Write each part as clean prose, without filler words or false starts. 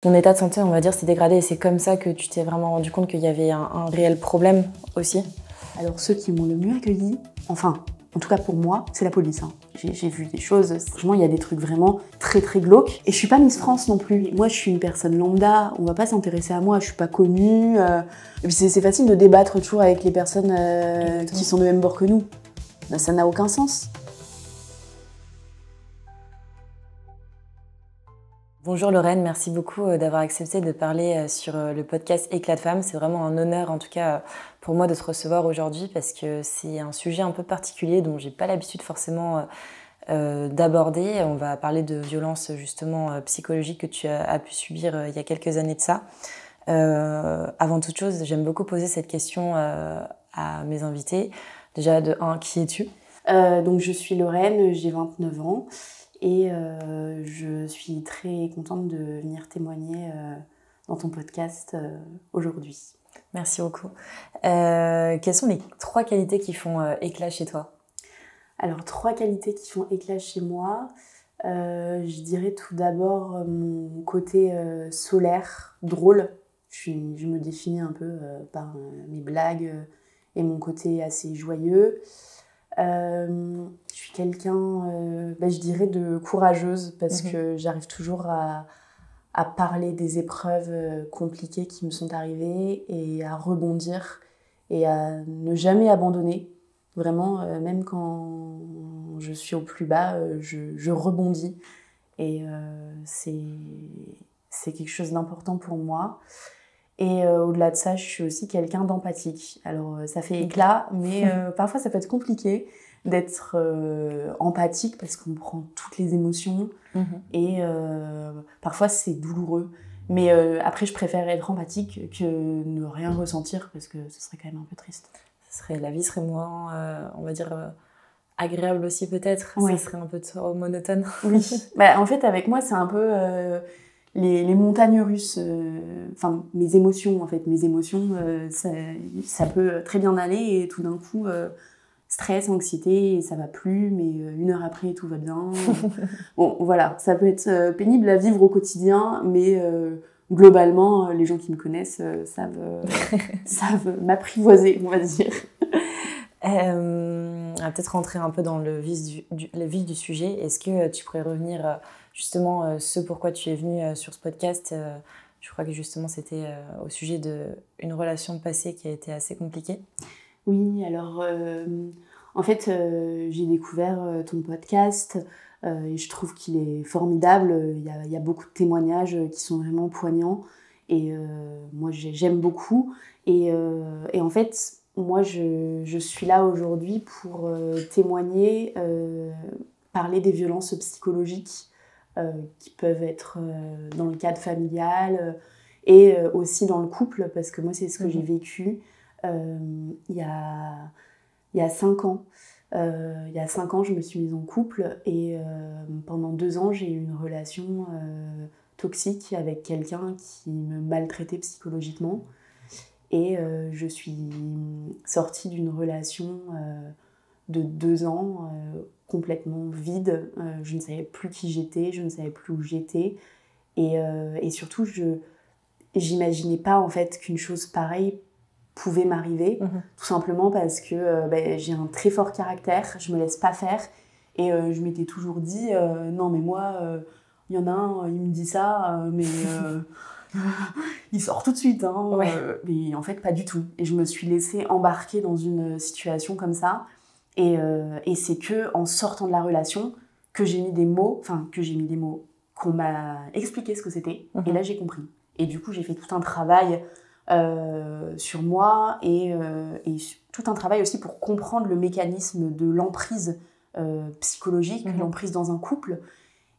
Ton état de santé, on va dire, s'est dégradé et c'est comme ça que tu t'es vraiment rendu compte qu'il y avait un réel problème aussi? Alors ceux qui m'ont le mieux accueilli, enfin, en tout cas pour moi, c'est la police. J'ai vu des choses, franchement, il y a des trucs vraiment très très glauques. Et je suis pas Miss France non plus. Moi, je suis une personne lambda, on va pas s'intéresser à moi, je suis pas connue. Et puis c'est facile de débattre toujours avec les personnes qui sont de même bord que nous. Ça n'a aucun sens. Bonjour Lorraine, merci beaucoup d'avoir accepté de parler sur le podcast Éclat de femme. C'est vraiment un honneur en tout cas pour moi de te recevoir aujourd'hui parce que c'est un sujet un peu particulier dont j'ai pas l'habitude forcément d'aborder. On va parler de violences justement psychologiques que tu as pu subir il y a quelques années de ça. Avant toute chose, j'aime beaucoup poser cette question à mes invités. Déjà de 1, qui es-tu? Donc je suis Lorraine, j'ai 29 ans. Et je suis très contente de venir témoigner dans ton podcast aujourd'hui. Merci beaucoup. Quelles sont les 3 qualités qui font éclat chez toi? Alors, 3 qualités qui font éclat chez moi. Je dirais tout d'abord mon côté solaire, drôle. Je me définis un peu par mes blagues et mon côté assez joyeux. Je suis quelqu'un, je dirais, de courageuse parce que j'arrive toujours à parler des épreuves compliquées qui me sont arrivées et à rebondir et à ne jamais abandonner. Vraiment, même quand je suis au plus bas, je rebondis. Et c'est quelque chose d'important pour moi. Et au-delà de ça, je suis aussi quelqu'un d'empathique. Alors, ça fait éclat, mais parfois, ça peut être compliqué d'être empathique parce qu'on prend toutes les émotions. Et parfois, c'est douloureux. Mais après, je préfère être empathique que ne rien ressentir parce que ce serait quand même un peu triste. La vie serait moins, on va dire, agréable aussi peut-être. Oui. Ça serait un peu trop monotone. Oui. En fait, avec moi, c'est un peu les montagnes russes. Enfin, mes émotions, en fait. Mes émotions, ça peut très bien aller et tout d'un coup, stress, anxiété, et ça va plus, mais 1 heure après, tout va bien. Bon, voilà, ça peut être pénible à vivre au quotidien, mais globalement, les gens qui me connaissent savent m'apprivoiser, on va dire. On va peut-être rentrer un peu dans le vif du sujet. Est-ce que tu pourrais revenir justement ce pourquoi tu es venue sur ce podcast? Je crois que justement c'était au sujet d'une relation passée qui a été assez compliquée. Oui, alors en fait j'ai découvert ton podcast et je trouve qu'il est formidable. Il y a beaucoup de témoignages qui sont vraiment poignants et moi j'aime beaucoup. Et en fait, moi je suis là aujourd'hui pour témoigner, parler des violences psychologiques qui peuvent être dans le cadre familial et aussi dans le couple, parce que moi c'est ce que j'ai vécu. Il y a 5 ans. Il y a 5 ans, je me suis mise en couple et pendant 2 ans, j'ai eu une relation toxique avec quelqu'un qui me maltraitait psychologiquement. Et je suis sortie d'une relation de 2 ans complètement vide. Je ne savais plus qui j'étais, je ne savais plus où j'étais. Et surtout, j'imaginais pas en fait qu'une chose pareille pouvait m'arriver, tout simplement parce que j'ai un très fort caractère, je me laisse pas faire, et je m'étais toujours dit non mais moi il y en a un, il me dit ça, mais il sort tout de suite, hein, Ouais. mais en fait pas du tout. Et je me suis laissée embarquer dans une situation comme ça, et c'est que en sortant de la relation que j'ai mis des mots, qu'on m'a expliqué ce que c'était, et là j'ai compris. Et du coup j'ai fait tout un travail sur moi et tout un travail aussi pour comprendre le mécanisme de l'emprise psychologique, l'emprise dans un couple.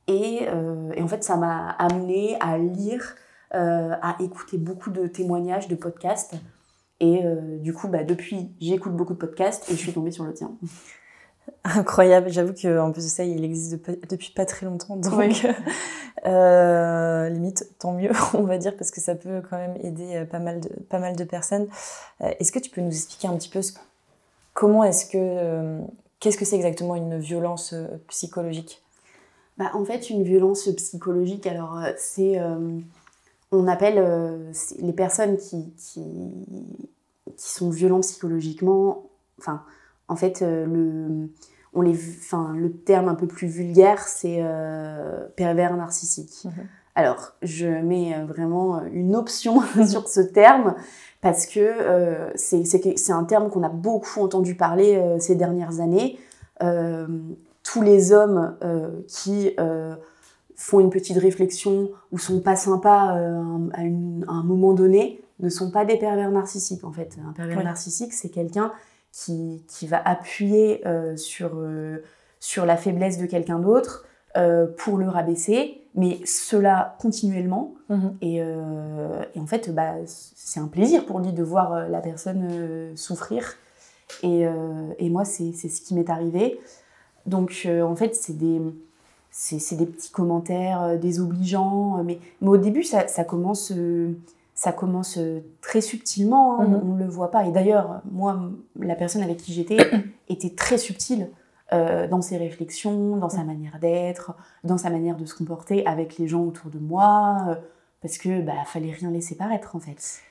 Et en fait, ça m'a amenée à lire, à écouter beaucoup de témoignages, de podcasts. Et du coup, depuis, j'écoute beaucoup de podcasts et je suis tombée sur le tien. Incroyable, j'avoue qu'en plus de ça, il existe depuis pas très longtemps, donc oui. Limite, tant mieux, on va dire, parce que ça peut quand même aider pas mal de personnes. Est-ce que tu peux nous expliquer un petit peu qu'est-ce que c'est exactement une violence psychologique? En fait, une violence psychologique, alors c'est on appelle les personnes qui sont violentes psychologiquement, enfin, en fait, le terme un peu plus vulgaire, c'est pervers narcissique. Alors, je mets vraiment une option sur ce terme, parce que c'est un terme qu'on a beaucoup entendu parler ces dernières années. Tous les hommes qui font une petite réflexion ou sont pas sympas à un moment donné ne sont pas des pervers narcissiques, en fait. Un pervers narcissique, c'est quelqu'un qui va appuyer sur la faiblesse de quelqu'un d'autre pour le rabaisser, mais cela continuellement. Et en fait, c'est un plaisir pour lui de voir la personne souffrir. Et moi, c'est ce qui m'est arrivé. Donc, en fait, c'est des petits commentaires désobligeants. Mais au début, ça commence très subtilement. On ne le voit pas. Et d'ailleurs, moi, la personne avec qui j'étais était très subtile dans ses réflexions, dans sa manière d'être, dans sa manière de se comporter avec les gens autour de moi, parce que fallait rien laisser paraître, en fait.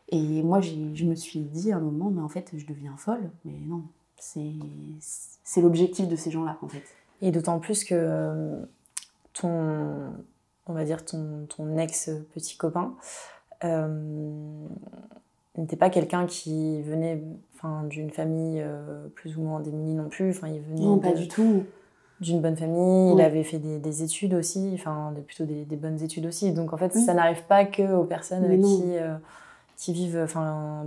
Et moi, je me suis dit à un moment, mais en fait, je deviens folle. Mais non, c'est l'objectif de ces gens-là, en fait. Et d'autant plus que ton ex-petit copain n'était pas quelqu'un qui venait d'une famille plus ou moins démunie non plus. Il venait non, pas du tout. D'une bonne famille, il avait fait des études aussi, plutôt des bonnes études aussi. Donc en fait, ça n'arrive pas qu'aux personnes qui vivent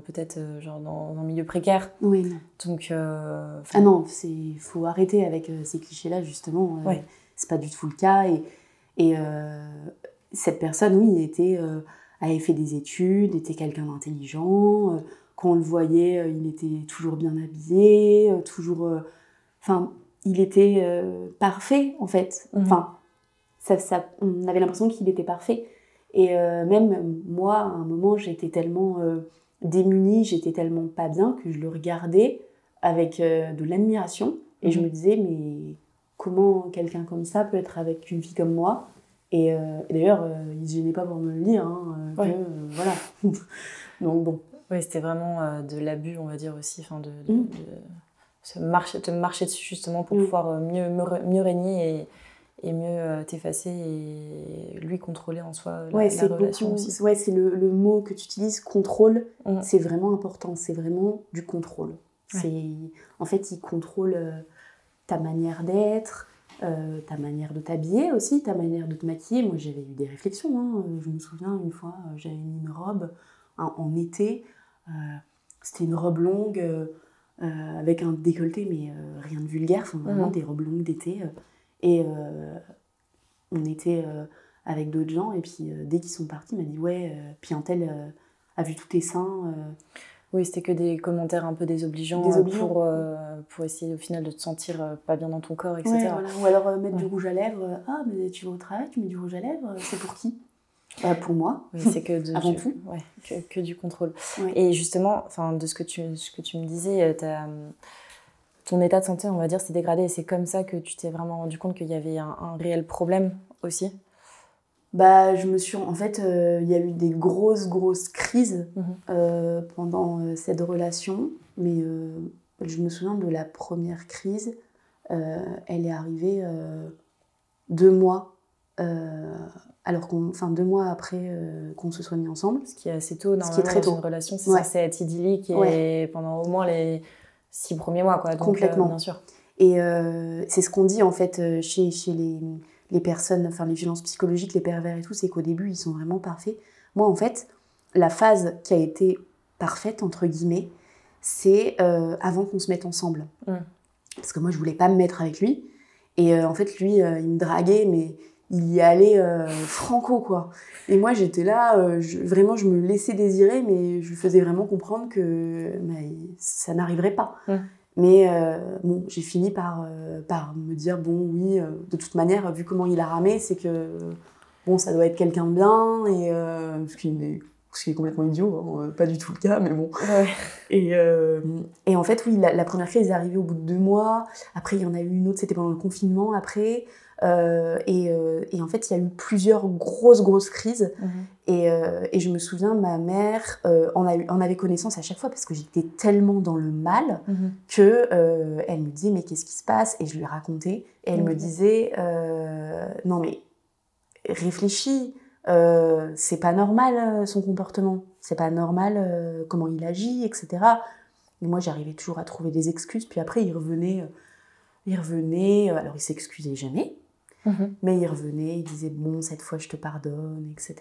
peut-être dans un milieu précaire. Oui, non. Donc, ah non, il faut arrêter avec ces clichés-là, justement. C'est pas du tout le cas. Et cette personne, oui, avait fait des études, était quelqu'un d'intelligent. Quand on le voyait, il était toujours bien habillé, toujours... il était parfait, en fait. On avait l'impression qu'il était parfait. Et même moi, à un moment, j'étais tellement démunie, j'étais tellement pas bien que je le regardais avec de l'admiration. Et je me disais, mais comment quelqu'un comme ça peut être avec une fille comme moi ? Et d'ailleurs, il ne se gênait pas pour me le dire. Voilà. Donc bon. Oui, c'était vraiment de l'abus, on va dire aussi, de te marcher dessus justement pour pouvoir mieux régner et mieux t'effacer et lui contrôler en soi la relation aussi. Ouais, c'est le mot que tu utilises, contrôle, c'est vraiment important, c'est vraiment du contrôle. En fait, il contrôle ta manière d'être, ta manière de t'habiller aussi, ta manière de te maquiller. Moi, j'avais eu des réflexions, je me souviens une fois, j'avais mis une robe en été, c'était une robe longue avec un décolleté, mais rien de vulgaire, vraiment des robes longues d'été. Et on était avec d'autres gens, et puis dès qu'ils sont partis, il m'a dit puis un tel a vu tous tes seins. Oui, c'était que des commentaires un peu désobligeants. Pour essayer au final de te sentir pas bien dans ton corps, etc. Ouais, voilà. Ou alors mettre du rouge à lèvres. Ah, mais tu vas au travail, tu mets du rouge à lèvres, c'est pour qui ? Pour moi. Oui, c'est que avant tout. Ouais, que du contrôle. Ouais. Et justement, de ce que tu me disais, ton état de santé, on va dire, s'est dégradé et c'est comme ça que tu t'es vraiment rendu compte qu'il y avait un réel problème aussi. Je me suis... En fait, il y a eu des grosses crises pendant cette relation. Mais je me souviens de la première crise. Elle est arrivée 2 mois... 2 mois après qu'on se soit mis ensemble. Ce qui est assez tôt, normalement, dans une relation, c'est censé être idyllique et pendant au moins les 6 premiers mois, quoi. Donc, complètement. Bien sûr. Et c'est ce qu'on dit, en fait, chez les personnes, les violences psychologiques, les pervers et tout, c'est qu'au début, ils sont vraiment parfaits. Moi, en fait, la phase qui a été parfaite, entre guillemets, c'est avant qu'on se mette ensemble. Parce que moi, je voulais pas me mettre avec lui. Et en fait, lui, il me draguait, mais... il y allait franco, quoi. Et moi, j'étais là, vraiment, je me laissais désirer, mais je lui faisais vraiment comprendre que ça n'arriverait pas. Mais j'ai fini par me dire, de toute manière, vu comment il a ramé, c'est que, ça doit être quelqu'un de bien, et, parce qu'il est ce qui est complètement idiot, hein, pas du tout le cas, mais bon. Ouais. Et en fait, oui, la première crise est arrivée au bout de 2 mois. Après, il y en a eu une autre, c'était pendant le confinement, après. Et en fait, il y a eu plusieurs grosses crises. Et je me souviens, ma mère en avait connaissance à chaque fois parce que j'étais tellement dans le mal que elle me disait mais qu'est-ce qui se passe, et je lui racontais et elle me disait non mais réfléchis, c'est pas normal son comportement, c'est pas normal comment il agit, etc. Et moi j'arrivais toujours à trouver des excuses, puis après il revenait, alors il s'excusait jamais. Mais il revenait, il disait bon cette fois je te pardonne, etc.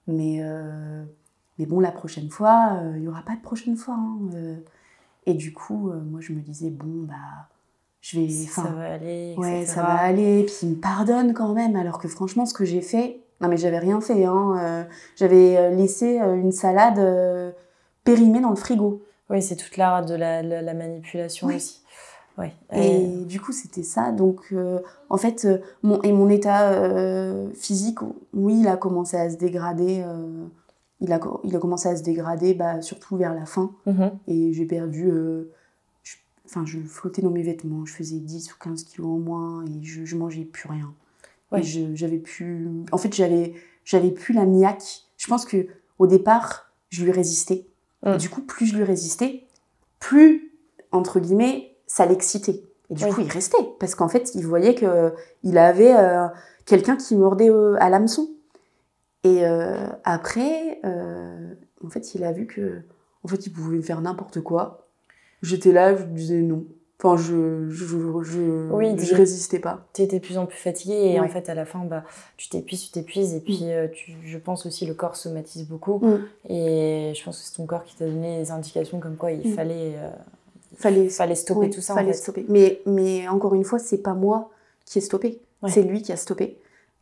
Mais bon la prochaine fois, il n'y aura pas de prochaine fois. Hein, et du coup, moi je me disais bon bah je vais, ça va aller, etc. Ouais, ça va aller, puis il me pardonne quand même, alors que franchement ce que j'ai fait, non mais j'avais rien fait, hein, j'avais laissé une salade périmée dans le frigo. Oui, c'est toute l'art de la manipulation aussi. Ouais. Et du coup, c'était ça. Donc, en fait, mon état physique, oui, il a commencé à se dégrader. Il a commencé à se dégrader, surtout vers la fin. Et j'ai perdu... je flottais dans mes vêtements. Je faisais 10 ou 15 kilos en moins et je mangeais plus rien. Ouais. Et j'avais plus... En fait, j'avais plus la niaque. Je pense qu'au départ, je lui résistais. Et du coup, plus je lui résistais, plus, entre guillemets... ça l'excitait. Et du coup, il restait. Parce qu'en fait, il voyait qu'il avait quelqu'un qui mordait à l'hameçon. Et après, en fait, il a vu qu'en fait, il pouvait faire n'importe quoi. J'étais là, je disais non. Enfin, je résistais pas. Tu étais de plus en plus fatiguée et en fait, à la fin, tu t'épuises. Et puis, je pense aussi le corps somatise beaucoup. Et je pense que c'est ton corps qui t'a donné les indications comme quoi il fallait stopper tout ça. Fallait stopper. Mais encore une fois, c'est pas moi qui ai stoppé. C'est lui qui a stoppé.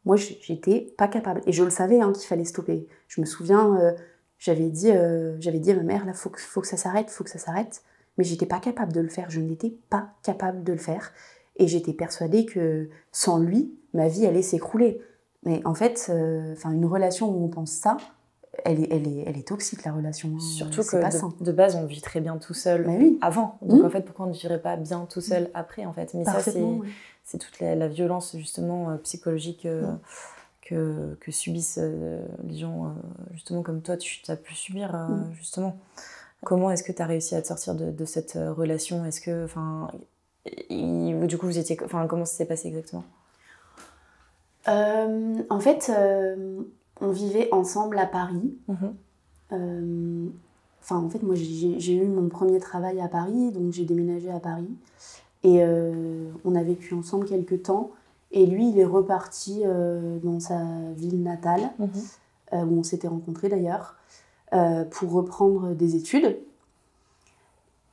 Moi, j'étais pas capable. Et je le savais qu'il fallait stopper. Je me souviens, j'avais dit à ma mère, là, faut que ça s'arrête. Mais j'étais pas capable de le faire. Je n'étais pas capable de le faire. Et j'étais persuadée que sans lui, ma vie allait s'écrouler. Mais en fait, une relation où on pense ça, elle est toxique, la relation. Surtout que de base, on vit très bien tout seul avant. Donc en fait, pourquoi on ne vivrait pas bien tout seul après, en fait? Mais ça, c'est toute la violence, justement, psychologique que subissent les gens, justement, comme toi, tu as pu subir, justement. Comment est-ce que tu as réussi à te sortir de cette relation? Est-ce que, du coup, vous étiez... comment ça s'est passé exactement? En fait... on vivait ensemble à Paris. En fait, moi, j'ai eu mon premier travail à Paris, donc j'ai déménagé à Paris. Et on a vécu ensemble quelques temps. Et lui, il est reparti dans sa ville natale, où on s'était rencontrés d'ailleurs, pour reprendre des études.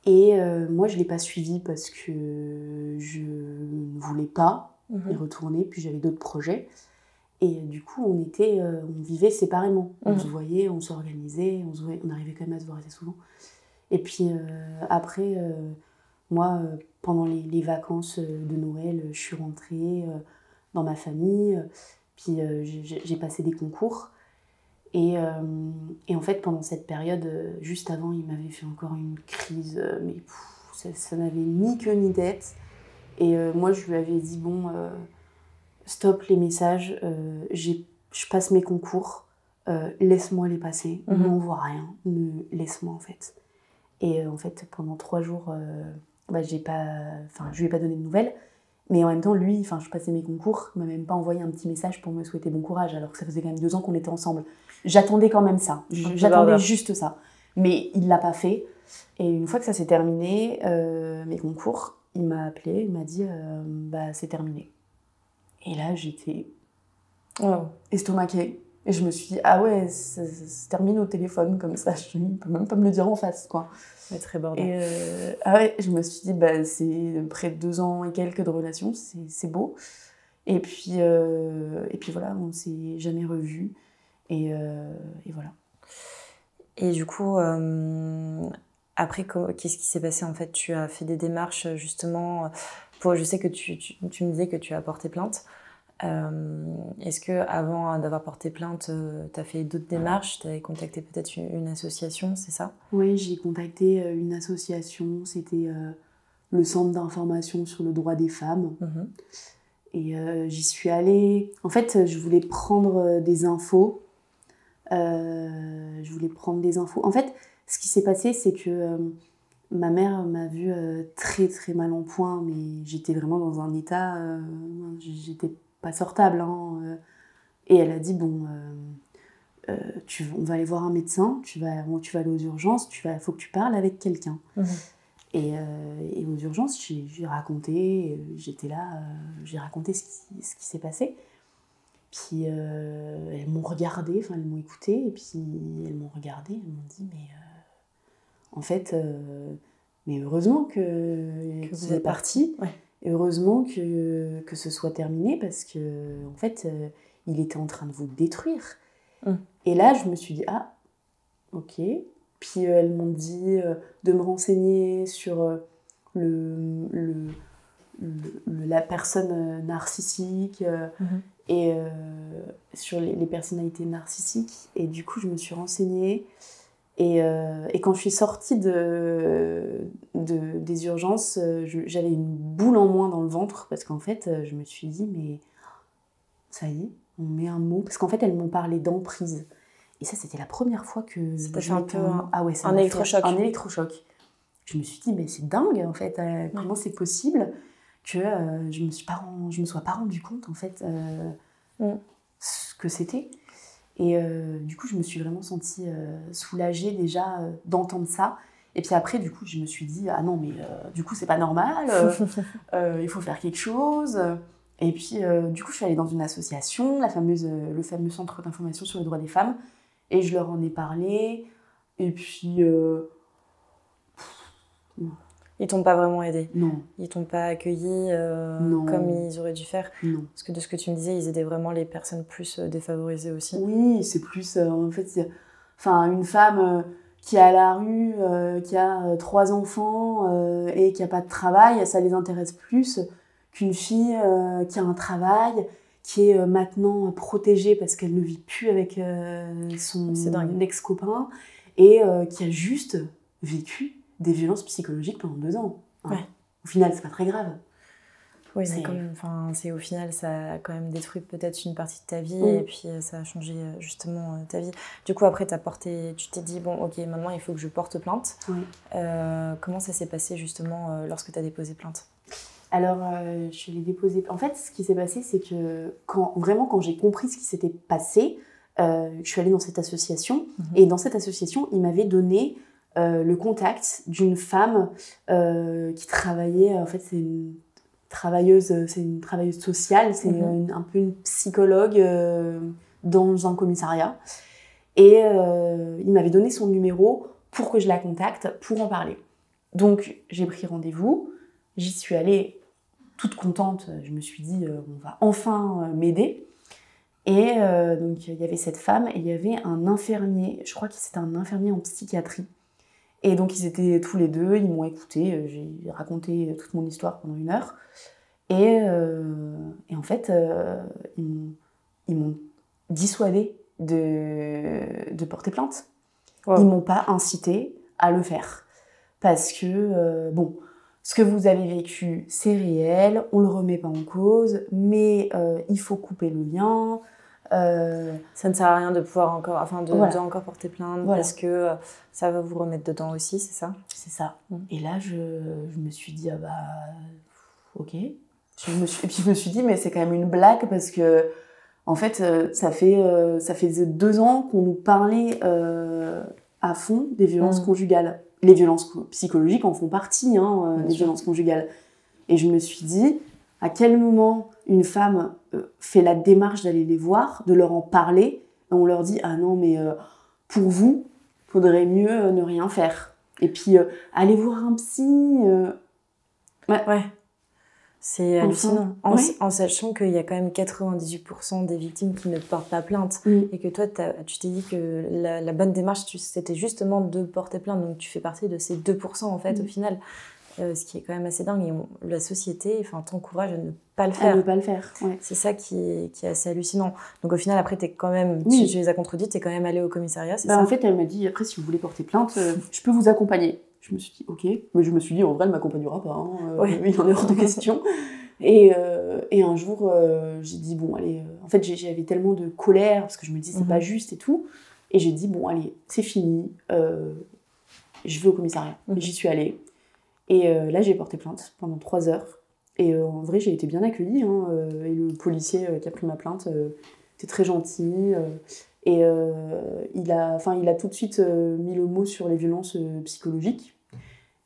Et moi, je ne l'ai pas suivi parce que je ne voulais pas y retourner, puis j'avais d'autres projets. Et du coup, on vivait séparément. On se voyait, on s'organisait, on arrivait quand même à se voir assez souvent. Et puis après, moi, pendant les vacances de Noël, je suis rentrée dans ma famille. Puis j'ai passé des concours. Et en fait, pendant cette période, juste avant, il m'avait fait encore une crise. Mais ça n'avait ni queue ni tête. Et moi, je lui avais dit, bon... stop les messages, je passe mes concours, laisse-moi les passer, n'envoie rien, laisse-moi en fait. Et en fait, pendant 3 jours, je lui ai pas donné de nouvelles, mais en même temps, lui, je passais mes concours, il m'a même pas envoyé un petit message pour me souhaiter bon courage, alors que ça faisait quand même 2 ans qu'on était ensemble. J'attendais quand même ça, j'attendais juste ça. Mais il l'a pas fait, et une fois que ça s'est terminé, mes concours, il m'a appelé, il m'a dit c'est terminé. Et là, j'étais estomaquée. Et je me suis dit, ah ouais, ça se termine au téléphone comme ça. Il ne peut même pas me le dire en face, quoi. C'est très bordel. Et je me suis dit, c'est près de 2 ans et quelques de relation, c'est beau. Et puis voilà, on ne s'est jamais revus. Et voilà. Et du coup, après, qu'est-ce qui s'est passé en fait? Tu as fait des démarches justement... je sais que tu me disais que tu as porté plainte. Est-ce qu'avant d'avoir porté plainte, tu as fait d'autres démarches? Tu avais contacté peut-être une association, c'est ça? Oui, j'ai contacté une association, c'était le Centre d'information sur le droit des femmes. Et j'y suis allée. En fait, je voulais prendre des infos. En fait, ce qui s'est passé, c'est que ma mère m'a vue très très mal en point, mais j'étais vraiment dans un état, j'étais pas sortable. Et elle a dit bon, on va aller voir un médecin, tu vas aller aux urgences, faut que tu parles avec quelqu'un. Et aux urgences, j'ai raconté, j'étais là, j'ai raconté ce qui s'est passé. Puis elles m'ont regardé, elles m'ont écouté, et puis elles m'ont regardé, elles m'ont dit mais en fait, mais heureusement que vous êtes parti. Ouais. Heureusement que ce soit terminé, parce que en fait, il était en train de vous détruire. Et là, je me suis dit ah, ok. Puis elles m'ont dit de me renseigner sur la personne narcissique et sur les personnalités narcissiques. Et du coup, je me suis renseignée. Et quand je suis sortie des urgences, j'avais une boule en moins dans le ventre, parce qu'en fait, je me suis dit, mais ça y est, on met un mot. Parce qu'en fait, elles m'ont parlé d'emprise. Et ça, c'était la première fois que ça t'a fait un peu un électrochoc. Un électrochoc. Je me suis dit, mais c'est dingue, en fait. Comment c'est possible que je me sois pas rendu compte, en fait, ce que c'était. Et du coup, je me suis vraiment sentie soulagée déjà d'entendre ça. Et puis après, du coup, je me suis dit, ah non, mais du coup, c'est pas normal. Il faut faire quelque chose. Et puis, du coup, je suis allée dans une association, le fameux Centre d'information sur les droits des femmes. Et je leur en ai parlé. Et puis... Ils t'ont pas vraiment aidé? Non. Ils t'ont pas accueilli comme ils auraient dû faire? Non. Parce que de ce que tu me disais, ils aidaient vraiment les personnes plus défavorisées aussi. Oui, c'est plus... en fait, une femme qui est à la rue, qui a 3 enfants et qui a pas de travail, ça les intéresse plus qu'une fille qui a un travail, qui est maintenant protégée parce qu'elle ne vit plus avec son ex-copain et qui a juste vécu des violences psychologiques pendant 2 ans. Ouais. Au final, c'est pas très grave. Oui, mais quand même, au final, ça a quand même détruit peut-être une partie de ta vie et puis ça a changé justement ta vie. Du coup, après, tu t'es dit, bon, ok, maintenant il faut que je porte plainte. Oui. Comment ça s'est passé justement lorsque tu as déposé plainte? Alors, je l'ai déposé. En fait, ce qui s'est passé, c'est que quand j'ai compris ce qui s'était passé, je suis allée dans cette association. Et dans cette association, ils m'avaient donné le contact d'une femme qui travaillait. En fait, c'est une travailleuse sociale, c'est un peu une psychologue dans un commissariat. Et il m'avait donné son numéro pour que je la contacte, pour en parler. Donc, j'ai pris rendez-vous. J'y suis allée toute contente. Je me suis dit, on va enfin m'aider. Et donc, il y avait cette femme et il y avait un infirmier. Je crois que c'était un infirmier en psychiatrie. Et donc, ils étaient tous les deux. Ils m'ont écoutée. J'ai raconté toute mon histoire pendant 1 heure. Et en fait, ils m'ont dissuadée de porter plainte. Wow. Ils m'ont pas incitée à le faire. Parce que, ce que vous avez vécu, c'est réel, on le remet pas en cause, mais il faut couper le lien. Ça ne sert à rien de pouvoir de encore porter plainte, parce que ça va vous remettre dedans aussi, c'est ça? C'est ça. Et là, je me suis dit, ah bah, ok. Et puis je me suis dit, mais c'est quand même une blague, parce que, en fait, ça fait 2 ans qu'on nous parlait à fond des violences conjugales. Les violences psychologiques en font partie, des violences conjugales. Et je me suis dit, à quel moment une femme fait la démarche d'aller les voir, de leur en parler, et on leur dit, ah non, mais pour vous, il faudrait mieux ne rien faire. Et puis, aller voir un psy... Ouais. C'est hallucinant. En sachant qu'il y a quand même 98% des victimes qui ne portent pas plainte. Et que toi, tu t'es dit que la bonne démarche, c'était justement de porter plainte. Donc, tu fais partie de ces 2% en fait, au final. ce qui est quand même assez dingue. Et la société t'encourage à ne pas le faire. À ne pas le faire, ouais. C'est ça qui est assez hallucinant. Donc au final, après, t'es quand même, Oui. tu les as contredits, t'es quand même allée au commissariat, c'est Bah, ça? en fait, elle m'a dit, après, si vous voulez porter plainte, je peux vous accompagner. Je me suis dit, ok. Mais je me suis dit, en vrai, elle ne m'accompagnera pas. Hein. Oui. Il en est hors de question. Et un jour, j'ai dit, bon, allez. En fait, j'avais tellement de colère, parce que je me dis, c'est pas juste et tout. Et j'ai dit, bon, allez, c'est fini. Je vais au commissariat. Et j'y suis allée. Et là, j'ai porté plainte pendant 3 heures. Et en vrai, j'ai été bien accueillie. Hein, et le policier qui a pris ma plainte était très gentil. Et il a tout de suite mis le mot sur les violences psychologiques.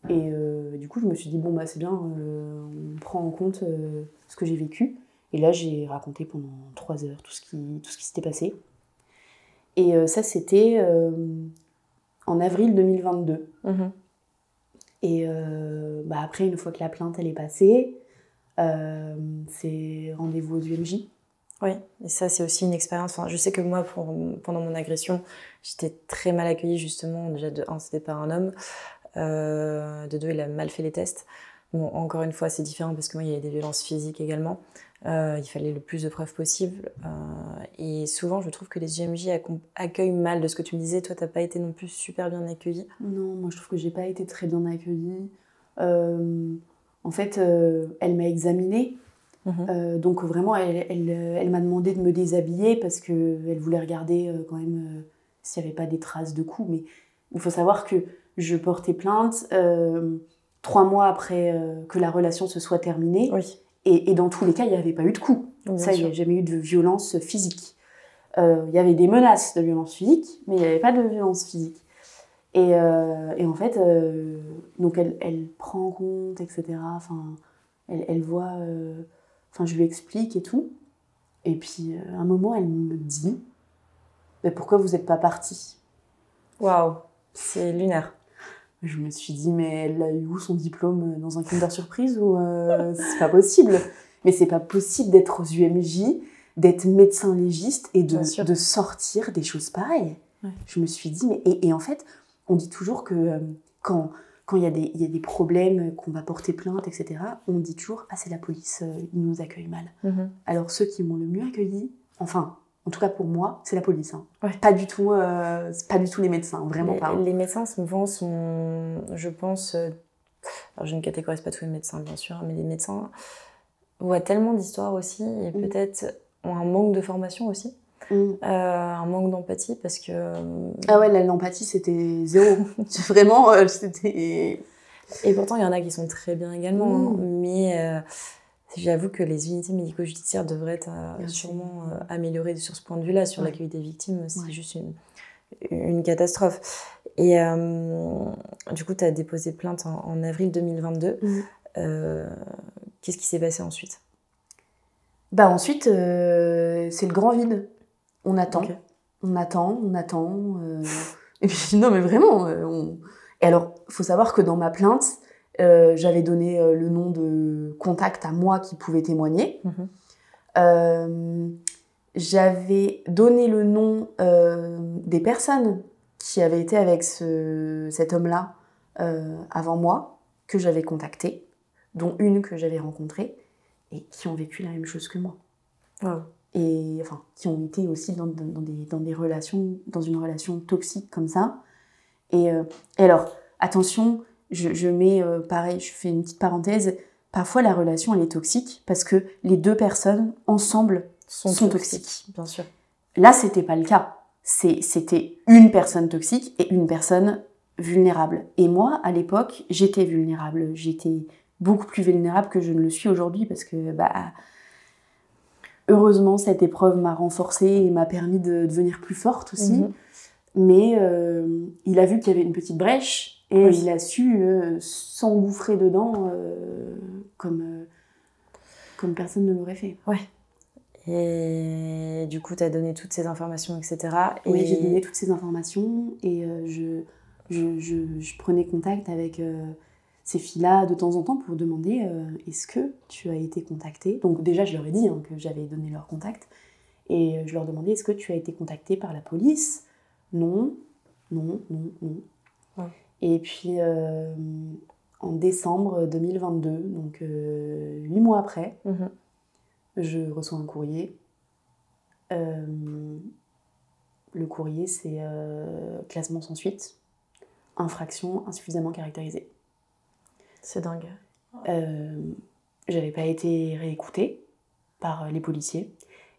Et du coup, je me suis dit, bon, bah, c'est bien, on prend en compte ce que j'ai vécu. Et là, j'ai raconté pendant 3 heures tout ce qui s'était passé. Et ça, c'était en avril 2022. Et après, une fois que la plainte elle est passée, c'est rendez-vous aux UMJ. Oui, et ça c'est aussi une expérience. Enfin, je sais que moi, pendant mon agression, j'étais très mal accueillie justement. Déjà, de 1, c'était par un homme. De 2, il a mal fait les tests. Bon, encore une fois, c'est différent parce que moi, il y avait des violences physiques également. Il fallait le plus de preuves possible. Et souvent, je trouve que les UMJ accueillent mal. De ce que tu me disais, toi, t'as pas été non plus super bien accueillie. Non, moi, je trouve que j'ai pas été très bien accueillie. En fait, elle m'a examinée. Donc vraiment, elle m'a demandé de me déshabiller parce qu'elle voulait regarder quand même s'il n'y avait pas des traces de coups. Mais il faut savoir que je portais plainte 3 mois après que la relation se soit terminée. Oui. Et dans tous les cas, il n'y avait pas eu de coups. Ça, il n'y a jamais eu de violence physique. Il y avait des menaces de violence physique, mais il n'y avait pas de violence physique. Et en fait, donc elle prend en compte, etc. Enfin, elle voit... Enfin, je lui explique et tout. Et puis, à un moment, elle me dit « Mais pourquoi vous n'êtes pas partie ?» Waouh, c'est lunaire. Je me suis dit « Mais elle a eu où son diplôme dans un Kinder Surprise ou c'est pas possible. » Mais c'est pas possible d'être aux UMJ, d'être médecin légiste et de sortir des choses pareilles. Ouais. Je me suis dit « Mais... » Et en fait, on dit toujours que quand il y a des problèmes, qu'on va porter plainte, etc., on dit toujours « Ah, c'est la police, ils nous accueillent mal. » Alors, ceux qui m'ont le mieux accueilli, enfin, en tout cas pour moi, c'est la police. Hein. Ouais. Pas du tout les médecins, vraiment pas. Les médecins, souvent, sont, je pense... alors, je ne catégorise pas tous les médecins, bien sûr, mais les médecins voient tellement d'histoires aussi, et peut-être ont un manque de formation aussi. Un manque d'empathie parce que... Ah ouais, l'empathie, c'était zéro. Vraiment, c'était... Et pourtant, il y en a qui sont très bien également. Hein, mais j'avoue que les unités médico-judiciaires devraient être sûrement améliorées sur ce point de vue-là, sur l'accueil des victimes. C'est juste une catastrophe. Et du coup, tu as déposé plainte en avril 2022. Qu'est-ce qui s'est passé ensuite ? Ensuite, c'est le grand vide. On attend, on attend. Et puis, non, mais vraiment. Et alors, il faut savoir que dans ma plainte, j'avais donné le nom de contact à moi qui pouvait témoigner. J'avais donné le nom des personnes qui avaient été avec cet homme-là avant moi, que j'avais contacté, dont une que j'avais rencontrée, et qui ont vécu la même chose que moi. Wow. Et enfin, qui ont été aussi dans des relations, dans une relation toxique comme ça. Et alors, attention, je mets pareil, je fais une petite parenthèse. Parfois, la relation, elle est toxique parce que les 2 personnes ensemble sont toxiques. Bien sûr. Là, c'était pas le cas. C'était une personne toxique et une personne vulnérable. Et moi, à l'époque, j'étais vulnérable. J'étais beaucoup plus vulnérable que je ne le suis aujourd'hui parce que, heureusement, cette épreuve m'a renforcée et m'a permis de devenir plus forte aussi. Mais il a vu qu'il y avait une petite brèche et il a su s'engouffrer dedans comme personne ne l'aurait fait. Ouais. Et du coup, tu as donné toutes ces informations, etc. Oui, j'ai donné toutes ces informations et je prenais contact avec ces filles-là de temps en temps pour demander est-ce que tu as été contactée ? Donc déjà, je leur ai dit que j'avais donné leur contact et je leur demandais est-ce que tu as été contactée par la police ? Non. Ouais. Et puis, en décembre 2022, donc 8 mois après, je reçois un courrier. Le courrier, c'est classement sans suite, infraction insuffisamment caractérisée. C'est dingue. J'avais pas été réécoutée par les policiers.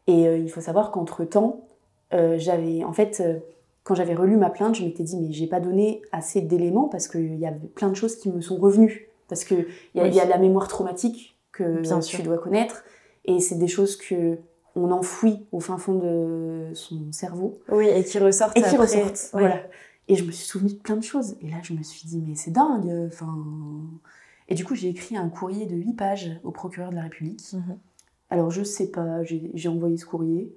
Et il faut savoir qu'entre-temps, quand j'avais relu ma plainte, je m'étais dit, mais j'ai pas donné assez d'éléments parce qu'il y a plein de choses qui me sont revenues. Parce qu'il y a la mémoire traumatique que tu dois connaître. Et c'est des choses qu'on enfouit au fin fond de son cerveau. Oui, et qui ressortent après. Voilà. Et je me suis souvenue de plein de choses. Et là, je me suis dit, mais c'est dingue. Et du coup, j'ai écrit un courrier de 8 pages au procureur de la République. Alors, je sais pas, j'ai envoyé ce courrier.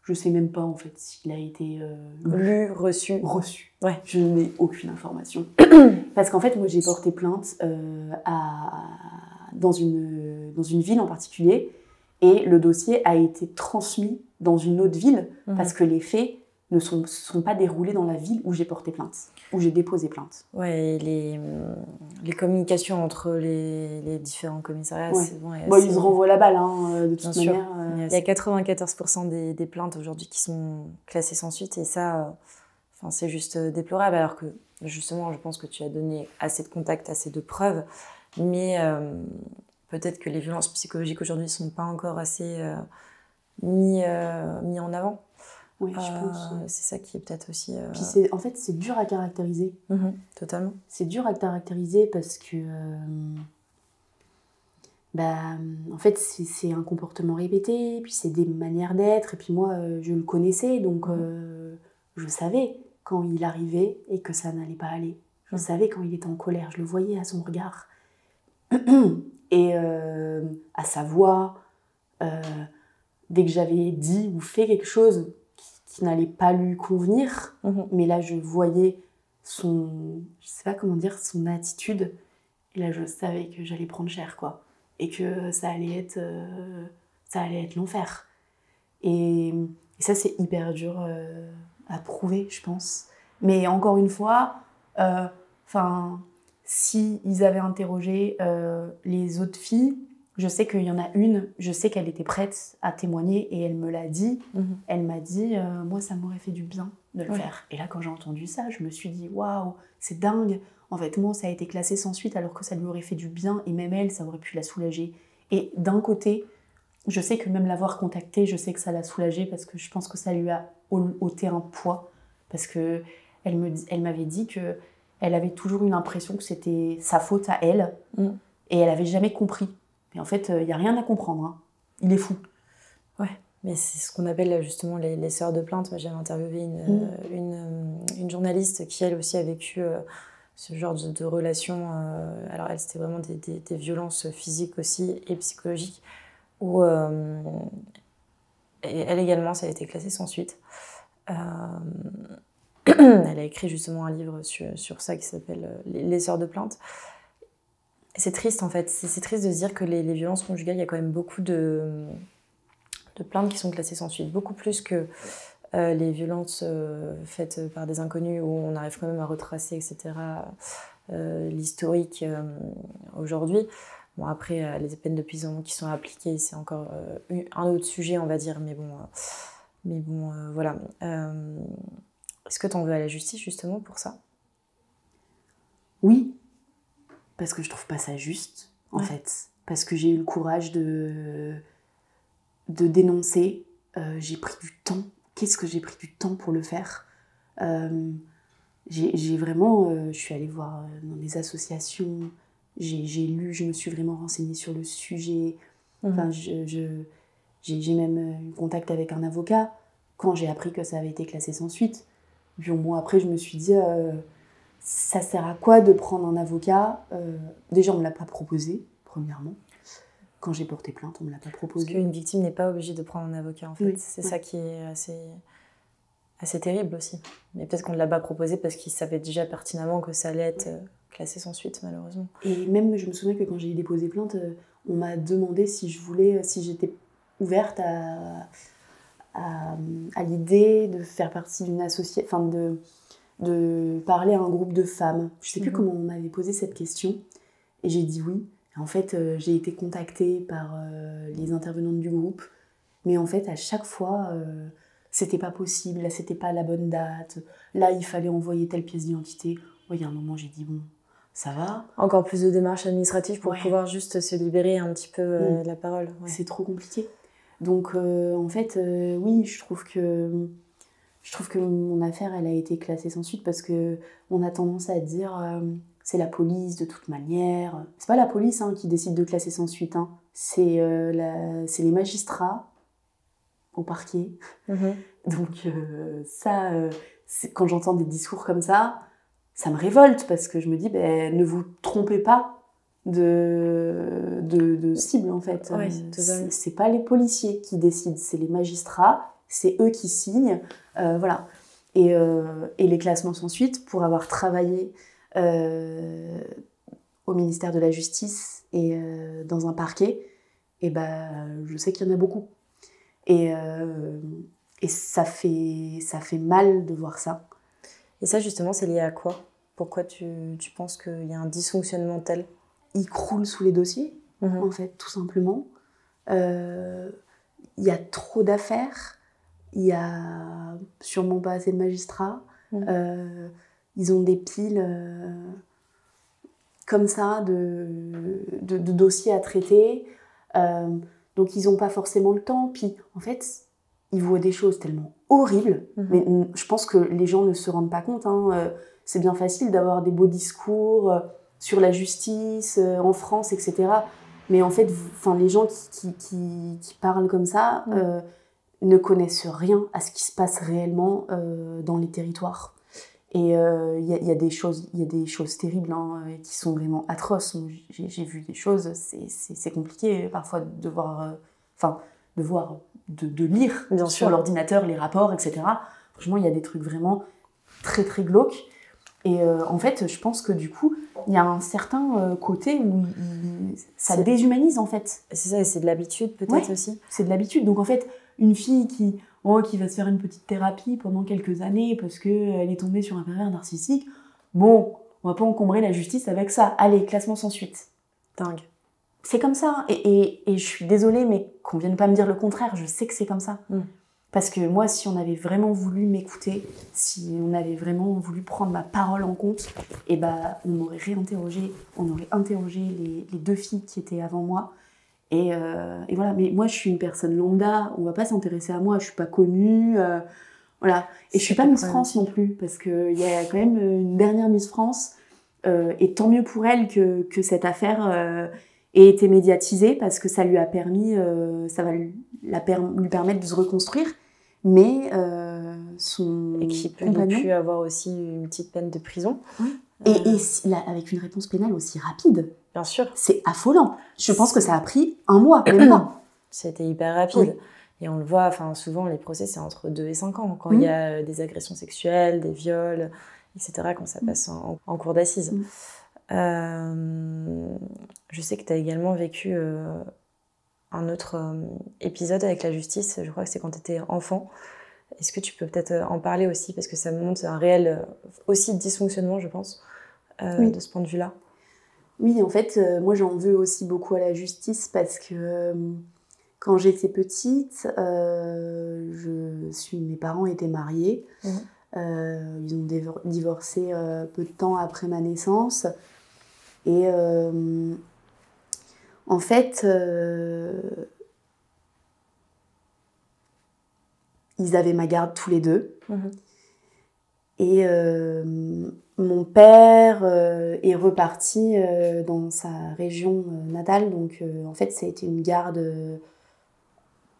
Je sais même pas, en fait, s'il a été... lu, reçu. Ouais. Je n'ai aucune information. Parce qu'en fait, moi, j'ai porté plainte dans une ville en particulier. Et le dossier a été transmis dans une autre ville parce que les faits ne sont pas déroulés dans la ville où j'ai porté plainte, où j'ai déposé plainte. Ouais, et les communications entre les différents commissariats, c'est bon. Ils se renvoient la balle, de toute manière. Il y a 94% des plaintes aujourd'hui qui sont classées sans suite, et ça, c'est juste déplorable, alors que justement, je pense que tu as donné assez de contacts, assez de preuves, mais peut-être que les violences psychologiques aujourd'hui ne sont pas encore assez mis en avant. Oui, je pense. C'est ça qui est peut-être aussi... Puis en fait, c'est dur à caractériser. Totalement. C'est dur à caractériser parce que... en fait, c'est un comportement répété, puis c'est des manières d'être, et puis moi, je le connaissais, donc je savais quand il arrivait et que ça n'allait pas aller. Je savais quand il était en colère, je le voyais à son regard. Et à sa voix, dès que j'avais dit ou fait quelque chose qui n'allait pas lui convenir, mais là je voyais je sais pas comment dire, son attitude, et là je savais que j'allais prendre cher, quoi, et que ça allait être l'enfer. Et ça, c'est hyper dur à prouver, je pense. Mais encore une fois, si ils avaient interrogé les autres filles, je sais qu'il y en a une, je sais qu'elle était prête à témoigner et elle me l'a dit. Elle m'a dit, moi, ça m'aurait fait du bien de le faire. Et là, quand j'ai entendu ça, je me suis dit, waouh, c'est dingue. En fait, moi, ça a été classé sans suite alors que ça lui aurait fait du bien et même elle, ça aurait pu la soulager. Et d'un côté, je sais que même l'avoir contactée, je sais que ça l'a soulagée parce que je pense que ça lui a ôté un poids. Parce qu'elle m'avait dit qu'elle avait toujours eu l'impression que c'était sa faute à elle et elle n'avait jamais compris. Et en fait, il n'y a rien à comprendre. Il est fou. Ouais, mais c'est ce qu'on appelle justement les sœurs de plainte. Moi, j'avais interviewé une journaliste qui, elle aussi, a vécu ce genre de relation. Alors, elle, c'était vraiment des violences physiques aussi et psychologiques, où elle également, ça a été classé sans suite. Elle a écrit justement un livre sur ça qui s'appelle Les sœurs de plainte. C'est triste, en fait. C'est triste de se dire que les violences conjugales, il y a quand même beaucoup de plaintes qui sont classées sans suite. Beaucoup plus que les violences faites par des inconnus où on arrive quand même à retracer, etc., l'historique aujourd'hui. Bon, après, les peines de prison qui sont appliquées, c'est encore un autre sujet, on va dire. Mais bon, voilà. Est-ce que tu en veux à la justice, justement, pour ça ? Oui. Parce que je trouve pas ça juste, en fait. Parce que j'ai eu le courage de dénoncer. J'ai pris du temps. Qu'est-ce que j'ai pris du temps pour le faire ? J'ai vraiment... je suis allée voir dans des associations. J'ai lu, je me suis vraiment renseignée sur le sujet. Enfin, j'ai même eu contact avec un avocat quand j'ai appris que ça avait été classé sans suite. Puis au moins après, je me suis dit... ça sert à quoi de prendre un avocat ? Déjà, on ne me l'a pas proposé, premièrement. Quand j'ai porté plainte, on ne me l'a pas proposé. Parce qu'une victime n'est pas obligée de prendre un avocat, en fait. Oui. C'est ça qui est assez terrible aussi. Mais peut-être qu'on ne l'a pas proposé parce qu'il savait déjà pertinemment que ça allait être classé sans suite, malheureusement. Et même, je me souviens que quand j'ai déposé plainte, on m'a demandé si j'étais ouverte à l'idée de faire partie d'une association, de parler à un groupe de femmes. Je ne sais plus comment on m'avait posé cette question. Et j'ai dit oui. Et en fait, j'ai été contactée par les intervenantes du groupe. Mais en fait, à chaque fois, c'était pas possible. Là, c'était pas la bonne date. Là, il fallait envoyer telle pièce d'identité. Il y a un moment, j'ai dit bon, ça va. Encore plus de démarches administratives pour pouvoir juste se libérer un petit peu de la parole. Ouais. C'est trop compliqué. Donc, en fait, oui, je trouve que mon affaire, elle a été classée sans suite parce qu'on a tendance à dire c'est la police de toute manière. C'est pas la police qui décide de classer sans suite. C'est les magistrats au parquet. Donc, quand j'entends des discours comme ça me révolte parce que je me dis ne vous trompez pas de cible en fait. Ouais, c'est pas les policiers qui décident, c'est les magistrats, c'est eux qui signent, voilà. Et les classements sans suite, pour avoir travaillé au ministère de la Justice et dans un parquet, je sais qu'il y en a beaucoup. Et ça fait mal de voir ça. Et ça justement, c'est lié à quoi ? Pourquoi tu penses qu'il y a un dysfonctionnement tel ? Ils croulent sous les dossiers, en fait, tout simplement. Il y a trop d'affaires, il y a sûrement pas assez de magistrats. Ils ont des piles comme ça de dossiers à traiter. Donc ils n'ont pas forcément le temps. Puis en fait, ils voient des choses tellement horribles. Mais je pense que les gens ne se rendent pas compte. C'est bien facile d'avoir des beaux discours sur la justice en France, etc. Mais en fait, les gens qui parlent comme ça ne connaissent rien à ce qui se passe réellement dans les territoires. Et il y a des choses terribles qui sont vraiment atroces. J'ai vu des choses, c'est compliqué parfois de voir, de lire bien sur l'ordinateur les rapports, etc. Franchement, il y a des trucs vraiment très très glauques. Et en fait, je pense que du coup, il y a un certain côté où ça déshumanise en fait. C'est ça, et c'est de l'habitude peut-être aussi. C'est de l'habitude. Donc en fait, une fille qui va se faire une petite thérapie pendant quelques années parce qu'elle est tombée sur un pervers narcissique, bon, on va pas encombrer la justice avec ça. Allez, classement sans suite. Dingue. C'est comme ça. Et je suis désolée, mais qu'on vienne pas me dire le contraire, je sais que c'est comme ça. Parce que moi, si on avait vraiment voulu m'écouter, si on avait vraiment voulu prendre ma parole en compte, on aurait interrogé les deux filles qui étaient avant moi. Et voilà, mais moi je suis une personne lambda, on va pas s'intéresser à moi, je suis pas connue, voilà. Et je suis pas Miss France non plus, parce qu'il y a quand même une dernière Miss France, et tant mieux pour elle que cette affaire ait été médiatisée, parce que ça lui a permis, ça va lui permettre de se reconstruire, mais son et qui peut compagnon... pu avoir aussi une petite peine de prison. Oui. Et avec une réponse pénale aussi rapide. Bien sûr. C'est affolant. Je pense que ça a pris 1 mois, même pas. C'était hyper rapide. Oui. Et on le voit, souvent les procès, c'est entre 2 et 5 ans. Quand il y a des agressions sexuelles, des viols, etc., quand ça passe en cour d'assises. Je sais que tu as également vécu un autre épisode avec la justice. Je crois que c'est quand tu étais enfant. Est-ce que tu peux peut-être en parler aussi ? Parce que ça montre un réel aussi dysfonctionnement, je pense, de ce point de vue-là. Oui, en fait, moi j'en veux aussi beaucoup à la justice parce que quand j'étais petite, mes parents étaient mariés. Ils ont divorcé peu de temps après ma naissance. Et en fait, ils avaient ma garde tous les deux. Et mon père est reparti dans sa région natale. Donc, en fait, ça a été une garde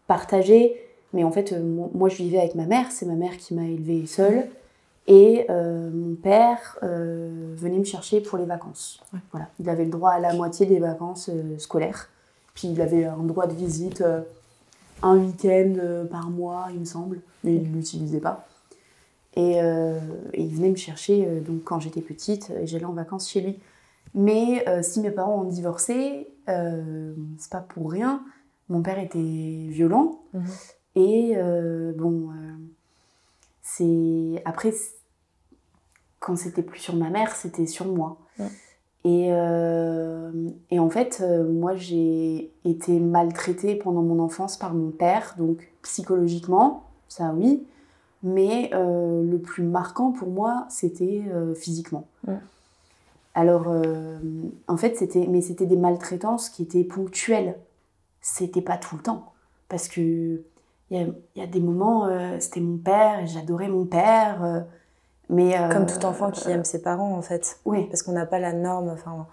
partagée. Mais en fait, moi, je vivais avec ma mère. C'est ma mère qui m'a élevée seule. Et mon père venait me chercher pour les vacances. Voilà. Il avait le droit à la moitié des vacances scolaires. Puis, il avait un droit de visite un week-end par mois, il me semble. Mais il ne l'utilisait pas. Et il venait me chercher donc quand j'étais petite et j'allais en vacances chez lui. Mais si mes parents ont divorcé, c'est pas pour rien. Mon père était violent. Et après, quand c'était plus sur ma mère, c'était sur moi. Et en fait, moi, j'ai été maltraitée pendant mon enfance par mon père, donc psychologiquement, ça oui, mais le plus marquant pour moi, c'était physiquement. Alors, en fait, c'était des maltraitances qui étaient ponctuelles. C'était pas tout le temps. Parce que il y a des moments, c'était mon père, et j'adorais mon père. Mais, comme tout enfant qui aime ses parents, en fait. Oui. Parce qu'on n'a pas la norme, enfin,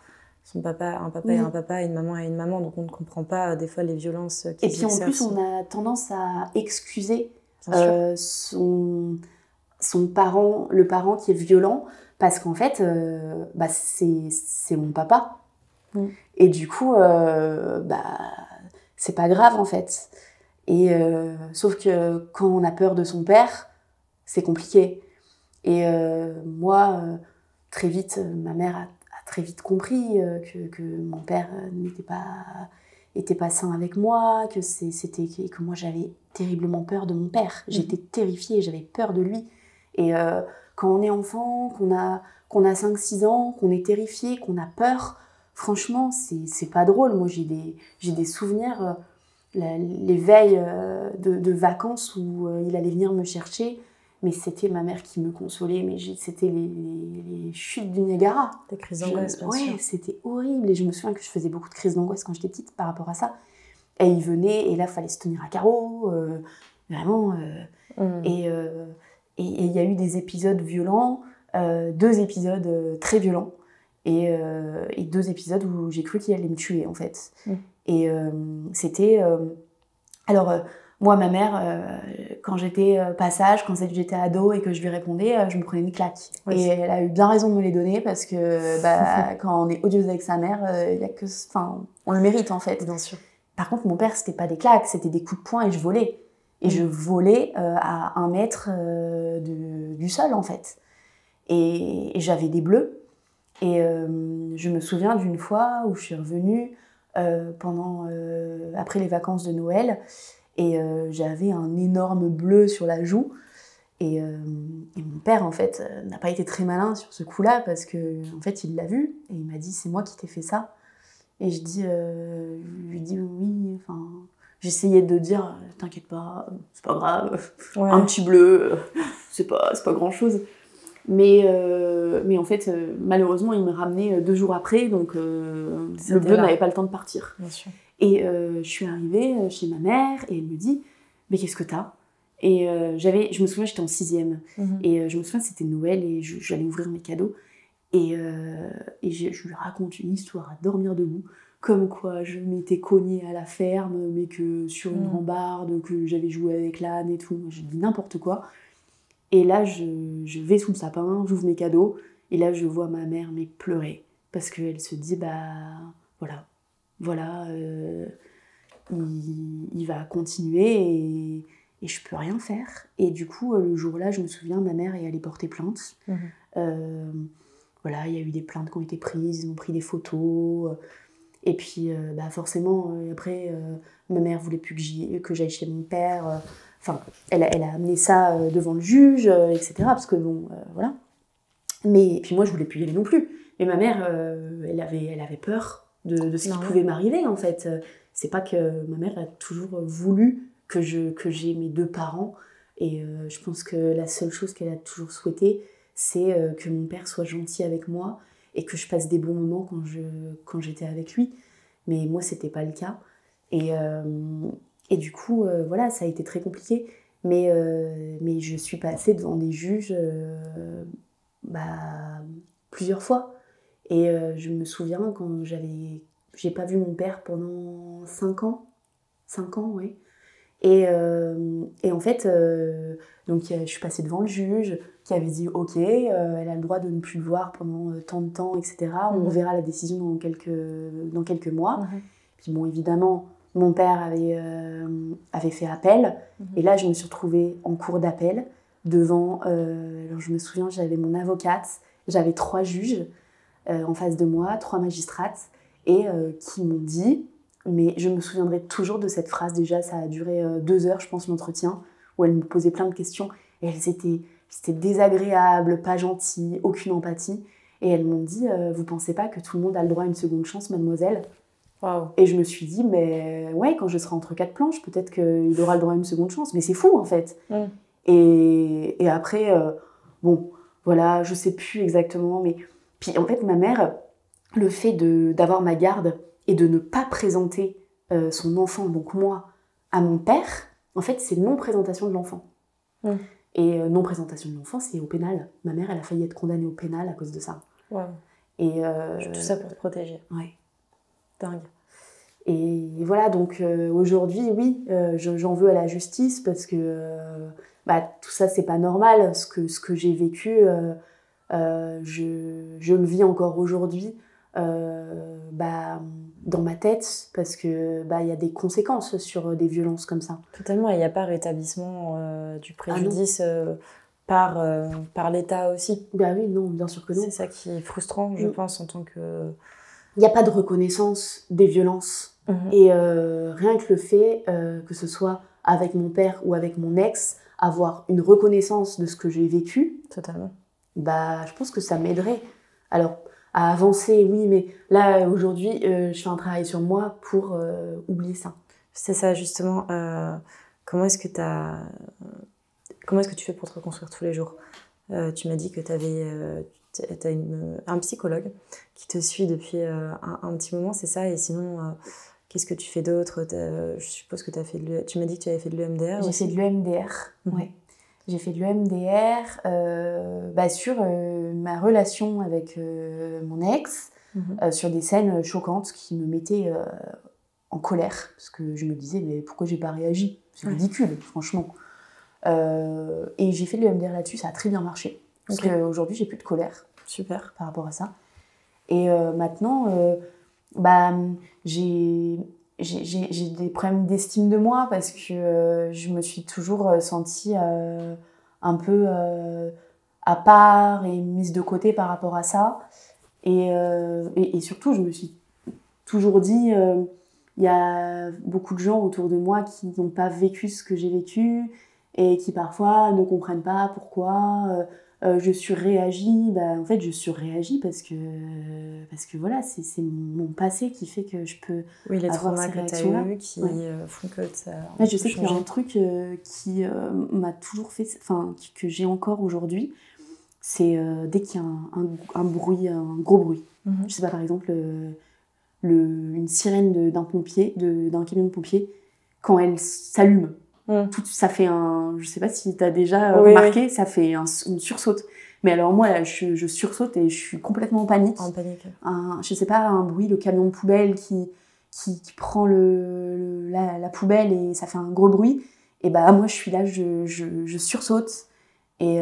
un papa Oui. et un papa, une maman et une maman, donc on ne comprend pas des fois les violences qui Et puis en plus, on a tendance à excuser son parent, le parent qui est violent, parce qu'en fait, c'est mon papa. Et du coup, c'est pas grave en fait. Et sauf que quand on a peur de son père, c'est compliqué. Et moi, très vite, ma mère a très vite compris que mon père était pas sain avec moi, que moi j'avais terriblement peur de mon père. J'étais terrifiée, j'avais peur de lui. Et quand on est enfant, qu'on a 5-6 ans, qu'on est terrifié, qu'on a peur, franchement, c'est pas drôle. Moi, j'ai des souvenirs, les veilles de vacances où il allait venir me chercher, mais c'était ma mère qui me consolait, mais c'était les chutes du Niagara. Des crises d'angoisse, bien sûr. Ouais, c'était horrible. Et je me souviens que je faisais beaucoup de crises d'angoisse quand j'étais petite par rapport à ça. Et il venait, et là, il fallait se tenir à carreau, vraiment. Et il y a eu des épisodes violents, 2 épisodes très violents, et 2 épisodes où j'ai cru qu'il allait me tuer, en fait. Et c'était... alors, moi, ma mère, quand j'étais passage, quand j'étais ado et que je lui répondais, je me prenais une claque. Oui. Et elle a eu bien raison de me les donner parce que quand on est odieuse avec sa mère, y a que, on le mérite, en fait. Bien sûr. Par contre, mon père, c'était pas des claques, c'était des coups de poing et je volais. Et je volais à 1 mètre du sol, en fait. Et j'avais des bleus. Et je me souviens d'une fois où je suis revenue après les vacances de Noël, et j'avais un énorme bleu sur la joue. Et mon père, en fait, n'a pas été très malin sur ce coup-là, parce que, en fait, il l'a vu, et il m'a dit « c'est moi qui t'ai fait ça ». Et je lui dis oui, enfin... J'essayais de dire « t'inquiète pas, c'est pas grave, un petit bleu, c'est pas grand-chose ». Mais en fait, malheureusement, il me ramenait 2 jours après, donc le bleu n'avait pas le temps de partir. Bien sûr. Et je suis arrivée chez ma mère, et elle me dit « mais qu'est-ce que t'as ?» Et je me souviens, j'étais en 6e, et je me souviens, c'était Noël, et j'allais ouvrir mes cadeaux, et je lui raconte une histoire à dormir debout, comme quoi je m'étais cognée à la ferme, mais que sur une rambarde, que j'avais joué avec l'âne et tout, je dis n'importe quoi. Et là, je vais sous le sapin, j'ouvre mes cadeaux, et là, je vois ma mère pleurer, parce qu'elle se dit, voilà, il va continuer, et je peux rien faire. Et du coup, le jour-là, je me souviens, ma mère est allée porter plainte. Voilà, il y a eu des plaintes qui ont été prises, ils ont pris des photos, et puis forcément, après, ma mère voulait plus que j'aille chez mon père. Enfin, elle a amené ça devant le juge, etc. Parce que bon, voilà. Mais puis moi, je voulais plus y aller non plus. Mais ma mère, elle avait peur de ce qui pouvait m'arriver, en fait. C'est pas que ma mère a toujours voulu que j'ai mes 2 parents. Et je pense que la seule chose qu'elle a toujours souhaité, c'est que mon père soit gentil avec moi et que je passe des bons moments quand j'étais avec lui. Mais moi, c'était pas le cas. Et du coup, voilà, ça a été très compliqué. Mais je suis passée devant des juges plusieurs fois. Et je me souviens quand j'ai pas vu mon père pendant 5 ans. 5 ans, oui. Et en fait, donc je suis passée devant le juge qui avait dit « Ok, elle a le droit de ne plus le voir pendant tant de temps, etc. On verra la décision dans quelques mois. » Puis bon, évidemment, mon père avait fait appel. Et là, je me suis retrouvée en cour d'appel devant... alors je me souviens, j'avais mon avocate, j'avais 3 juges en face de moi, 3 magistrates, et qui m'ont dit... Mais je me souviendrai toujours de cette phrase. Déjà, ça a duré 2 heures, je pense, l'entretien, où elle me posait plein de questions. Et c'était désagréable, pas gentil, aucune empathie. Et elles m'ont dit « Vous pensez pas que tout le monde a le droit à une seconde chance, mademoiselle ?» Waouh. Et je me suis dit « Mais ouais, quand je serai entre 4 planches, peut-être qu'il aura le droit à une seconde chance. » Mais c'est fou, en fait. Et après, bon, voilà, je sais plus exactement. Mais puis, en fait, ma mère, le fait d'avoir ma garde et de ne pas présenter son enfant, donc moi, à mon père, en fait, c'est non-présentation de l'enfant. Et non-présentation de l'enfant, c'est au pénal. Ma mère, elle a failli être condamnée au pénal à cause de ça. Wow. Et tout ça pour te protéger. Ouais. Dingue. Et voilà, donc aujourd'hui, oui, j'en veux à la justice parce que tout ça, c'est pas normal. Ce que j'ai vécu, je le vis encore aujourd'hui dans ma tête parce que il y a des conséquences sur des violences comme ça. Totalement, il n'y a pas rétablissement du préjudice par l'État aussi. Bah oui, non, bien sûr que non. C'est ça qui est frustrant, je pense, en tant que... Il n'y a pas de reconnaissance des violences. Et rien que le fait que ce soit avec mon père ou avec mon ex, avoir une reconnaissance de ce que j'ai vécu, totalement. Je pense que ça m'aiderait. Alors, à avancer, oui, mais là, aujourd'hui, je fais un travail sur moi pour oublier ça. C'est ça, justement. Comment est-ce que tu fais pour te reconstruire tous les jours ? Tu m'as dit que tu avais un psychologue qui te suit depuis un petit moment, c'est ça ? Et sinon, qu'est-ce que tu fais d'autre ? Je suppose que tu m'as dit que tu avais fait de l'EMDR. J'ai fait de l'EMDR, ouais. J'ai fait de l'EMDR sur ma relation avec mon ex, sur des scènes choquantes qui me mettaient en colère, parce que je me disais, mais pourquoi j'ai pas réagi ? C'est ridicule, franchement. Et j'ai fait de l'EMDR là-dessus, ça a très bien marché. Parce qu'aujourd'hui, j'ai plus de colère. Super. Par rapport à ça. Et maintenant, j'ai des problèmes d'estime de moi parce que je me suis toujours sentie un peu à part et mise de côté par rapport à ça. Et surtout, je me suis toujours dit, il y a beaucoup de gens autour de moi qui n'ont pas vécu ce que j'ai vécu et qui parfois ne comprennent pas pourquoi je surréagis. En fait, je surréagis parce que voilà, c'est mon passé qui fait que je peux les avoir traumas ces que tu as réactions-là. eu qui font que ça je sais qu'il y a un truc qui m'a toujours fait, que j'ai encore aujourd'hui, c'est dès qu'il y a un bruit, un gros bruit. Je sais pas, par exemple, une sirène d'un camion de pompier, quand elle s'allume, ça fait je sais pas si tu as déjà remarqué, ça fait une sursaute. Mais alors moi, là, je sursaute et je suis complètement en panique. En panique. Je sais pas, un bruit, le camion de poubelle qui prend la poubelle et ça fait un gros bruit. Et moi, je suis là, je sursaute. Et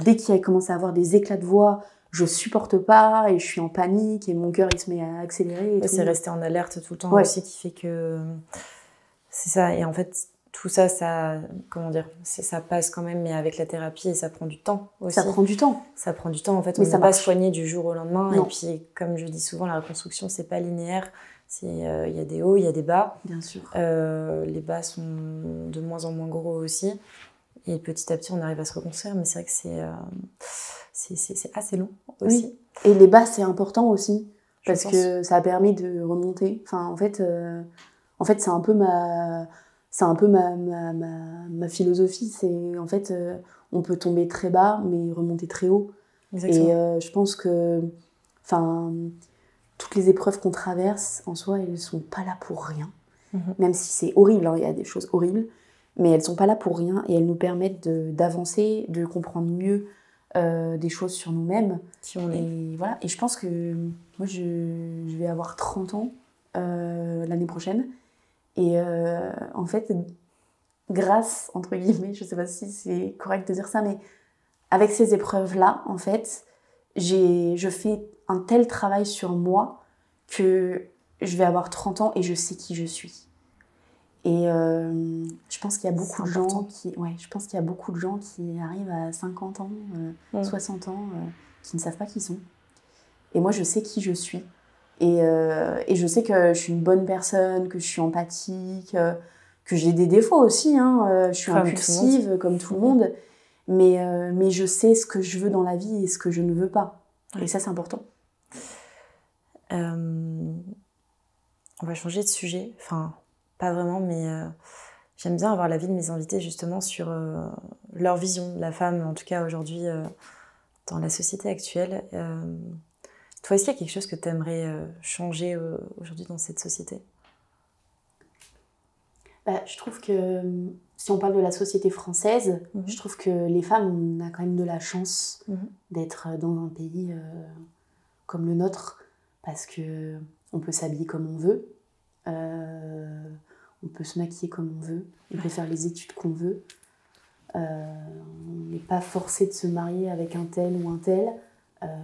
dès qu'il commence à avoir des éclats de voix, je supporte pas et je suis en panique et mon cœur, il se met à accélérer. C'est rester en alerte tout le temps aussi qui fait que... C'est ça. Et en fait... Tout ça, comment dire, ça passe quand même, mais avec la thérapie, et ça prend du temps aussi. Ça prend du temps. Ça prend du temps, en fait. Mais on ne peut pas se soigner du jour au lendemain. Non. Et puis, comme je dis souvent, la reconstruction, c'est pas linéaire. Il y a des hauts, il y a des bas. Bien sûr. Les bas sont de moins en moins gros aussi. Et petit à petit, on arrive à se reconstruire. Mais c'est vrai que c'est assez long aussi. Oui. Et les bas, c'est important aussi. Parce que ça a permis de remonter. En fait, c'est un peu ma philosophie, c'est en fait on peut tomber très bas mais remonter très haut. Exactement. Et je pense que toutes les épreuves qu'on traverse en soi, elles sont pas là pour rien. Même si c'est horrible, il y a des choses horribles, mais elles sont pas là pour rien et elles nous permettent d'avancer, de comprendre mieux des choses sur nous-mêmes. Qui on est. Et voilà. Et je pense que moi je vais avoir 30 ans l'année prochaine. Et en fait, grâce, entre guillemets, je ne sais pas si c'est correct de dire ça, mais avec ces épreuves-là, en fait, je fais un tel travail sur moi que je vais avoir 30 ans et je sais qui je suis. Et je pense qu'il y a beaucoup de gens qui arrivent à 50 ans, 60 ans, qui ne savent pas qui ils sont. Et moi, je sais qui je suis. Et je sais que je suis une bonne personne, que je suis empathique, que j'ai des défauts aussi. Je suis impulsive, comme tout le monde. Mais je sais ce que je veux dans la vie et ce que je ne veux pas. Ouais. Et ça, c'est important. On va changer de sujet. Enfin, pas vraiment, mais j'aime bien avoir l'avis de mes invités justement sur leur vision de la femme, en tout cas aujourd'hui, dans la société actuelle. Toi, est-ce qu'il y a quelque chose que tu aimerais changer aujourd'hui dans cette société ? Je trouve que si on parle de la société française, je trouve que les femmes, on a quand même de la chance d'être dans un pays comme le nôtre, parce qu'on peut s'habiller comme on veut, on peut se maquiller comme on veut, on peut faire les études qu'on veut, on n'est pas forcé de se marier avec un tel ou un tel,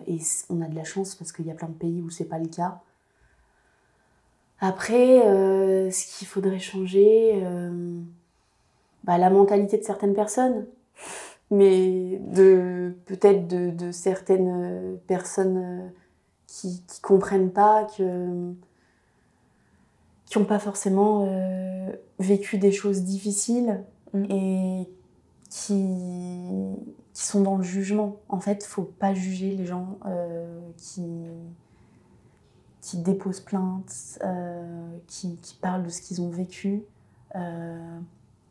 et on a de la chance parce qu'il y a plein de pays où c'est pas le cas. Après, ce qu'il faudrait changer, la mentalité de certaines personnes, mais peut-être de certaines personnes qui comprennent pas, qui n'ont pas forcément vécu des choses difficiles et qui sont dans le jugement. En fait, faut pas juger les gens qui déposent plainte, qui parlent de ce qu'ils ont vécu,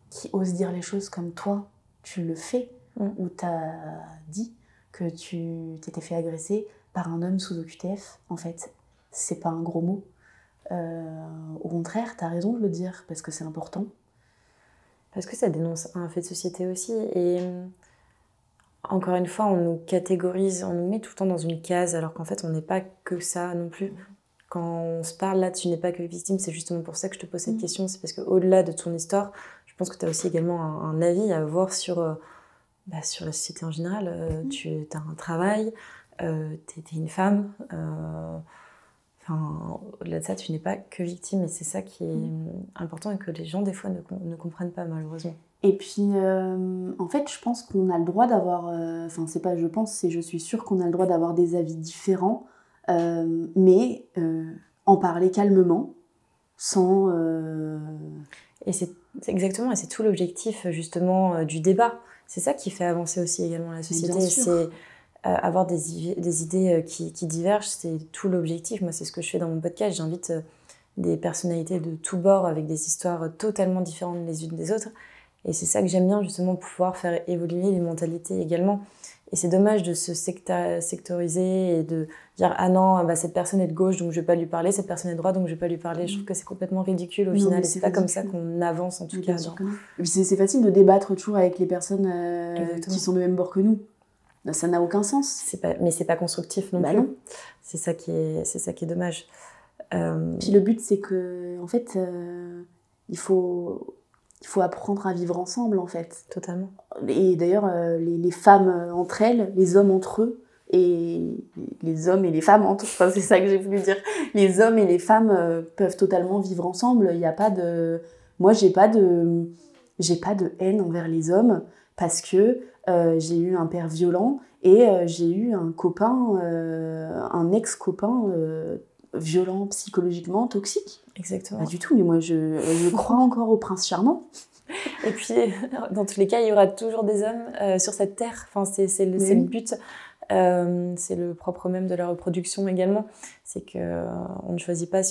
qui osent dire les choses comme toi, tu le fais, ou tu as dit que tu t'étais fait agresser par un homme sous OQTF. En fait, c'est pas un gros mot. Au contraire, tu as raison de le dire, parce que c'est important. Parce que ça dénonce un fait de société aussi. Et encore une fois, on nous catégorise, on nous met tout le temps dans une case, alors qu'en fait, on n'est pas que ça non plus. Quand on se parle là, tu n'es pas que victime, c'est justement pour ça que je te pose cette question. C'est parce qu'au-delà de ton histoire, je pense que tu as aussi également un avis à avoir sur la société en général. Tu as un travail, tu es une femme. Au-delà de ça, tu n'es pas que victime. Et c'est ça qui est important et que les gens, des fois, ne comprennent pas, malheureusement. Et puis, en fait, je pense qu'on a le droit d'avoir... c'est pas je pense, c'est je suis sûre qu'on a le droit d'avoir des avis différents. Mais en parler calmement, sans... Et c'est exactement, et c'est tout l'objectif justement du débat. C'est ça qui fait avancer aussi également la société. C'est avoir des idées qui divergent, c'est tout l'objectif. Moi, c'est ce que je fais dans mon podcast. J'invite des personnalités de tous bords avec des histoires totalement différentes les unes des autres. Et c'est ça que j'aime bien, justement, pouvoir faire évoluer les mentalités également. Et c'est dommage de se sectoriser et de dire « Ah non, cette personne est de gauche, donc je vais pas lui parler. Cette personne est de droite, donc je vais pas lui parler. » Je trouve que c'est complètement ridicule au final. Et c'est pas comme ça qu'on avance, en tout cas. Et puis c'est facile de débattre toujours avec les personnes qui sont de même bord que nous. Ça n'a aucun sens. Mais c'est pas constructif non plus. Non. C'est ça qui est dommage. Puis le but, c'est que, en fait, il faut apprendre à vivre ensemble, en fait. Totalement. Et d'ailleurs, les femmes entre elles, les hommes entre eux, et les hommes et les femmes entre eux, enfin, c'est ça que j'ai voulu dire. Les hommes et les femmes peuvent totalement vivre ensemble. Il n'y a pas de... Moi, j'ai pas de haine envers les hommes, parce que j'ai eu un père violent, et j'ai eu un copain, un ex-copain violent psychologiquement, toxique. Exactement. Pas du tout, mais moi je crois encore au prince charmant. Et puis, dans tous les cas, il y aura toujours des hommes sur cette terre. Enfin, c'est le but. C'est le propre même de la reproduction également. C'est qu'on ne choisit pas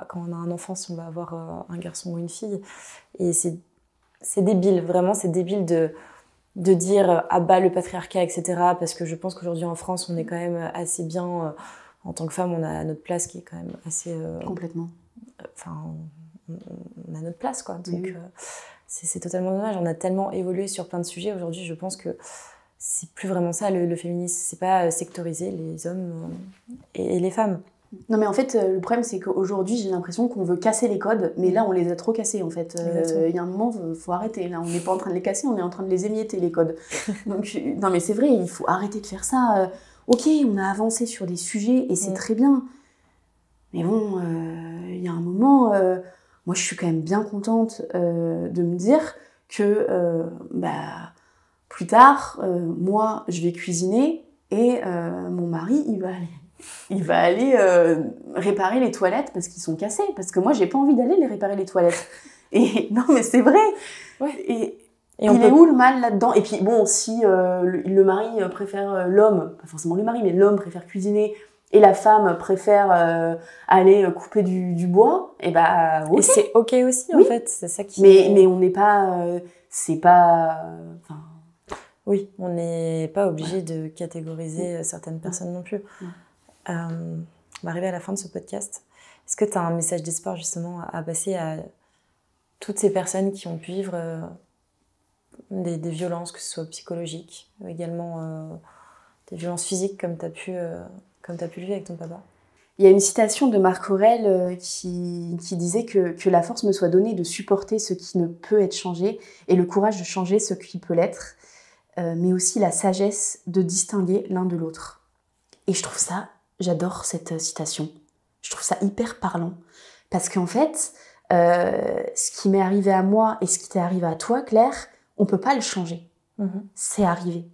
quand on a un enfant, si on va avoir un garçon ou une fille. Et c'est débile, vraiment, c'est débile de dire « Ah bah, le patriarcat, etc. » Parce que je pense qu'aujourd'hui, en France, on est quand même assez bien... en tant que femme, on a notre place qui est quand même assez... Complètement. On a notre place, quoi. Donc, c'est totalement dommage. On a tellement évolué sur plein de sujets. Aujourd'hui, je pense que c'est plus vraiment ça, le féminisme. C'est pas sectoriser les hommes et les femmes. Non, mais en fait, le problème, c'est qu'aujourd'hui, j'ai l'impression qu'on veut casser les codes, mais là, on les a trop cassés, en fait. Il y a un moment, il faut arrêter. Là, on n'est pas en train de les casser, on est en train de les émietter, les codes. Donc, non, mais c'est vrai, il faut arrêter de faire ça. Ok, on a avancé sur des sujets, et c'est très bien. Mais bon, il y a un moment... moi, je suis quand même bien contente de me dire que plus tard, moi, je vais cuisiner et mon mari, il va aller réparer les toilettes parce qu'ils sont cassés. Parce que moi, j'ai pas envie d'aller les réparer les toilettes. Et non, mais c'est vrai. Ouais. Il est où le mal là-dedans? Et puis bon, si le mari préfère l'homme, pas forcément le mari, mais l'homme préfère cuisiner et la femme préfère aller couper du bois, et bah ok. Et c'est ok aussi, Oui. en fait. C'est ça qui Mais on n'est pas... c'est pas... Oui, on n'est pas obligé de catégoriser certaines personnes non plus. On va arriver à la fin de ce podcast. Est-ce que tu as un message d'espoir justement à passer à toutes ces personnes qui ont pu vivre des violences, que ce soit psychologiques, également des violences physiques comme tu as pu le vivre avec ton papa? Il y a une citation de Marc Aurèle qui disait que la force me soit donnée de supporter ce qui ne peut être changé et le courage de changer ce qui peut l'être, mais aussi la sagesse de distinguer l'un de l'autre. Et je trouve ça, j'adore cette citation. Je trouve ça hyper parlant. Parce qu'en fait, ce qui m'est arrivé à moi et ce qui t'est arrivé à toi, Claire, on peut pas le changer. C'est arrivé.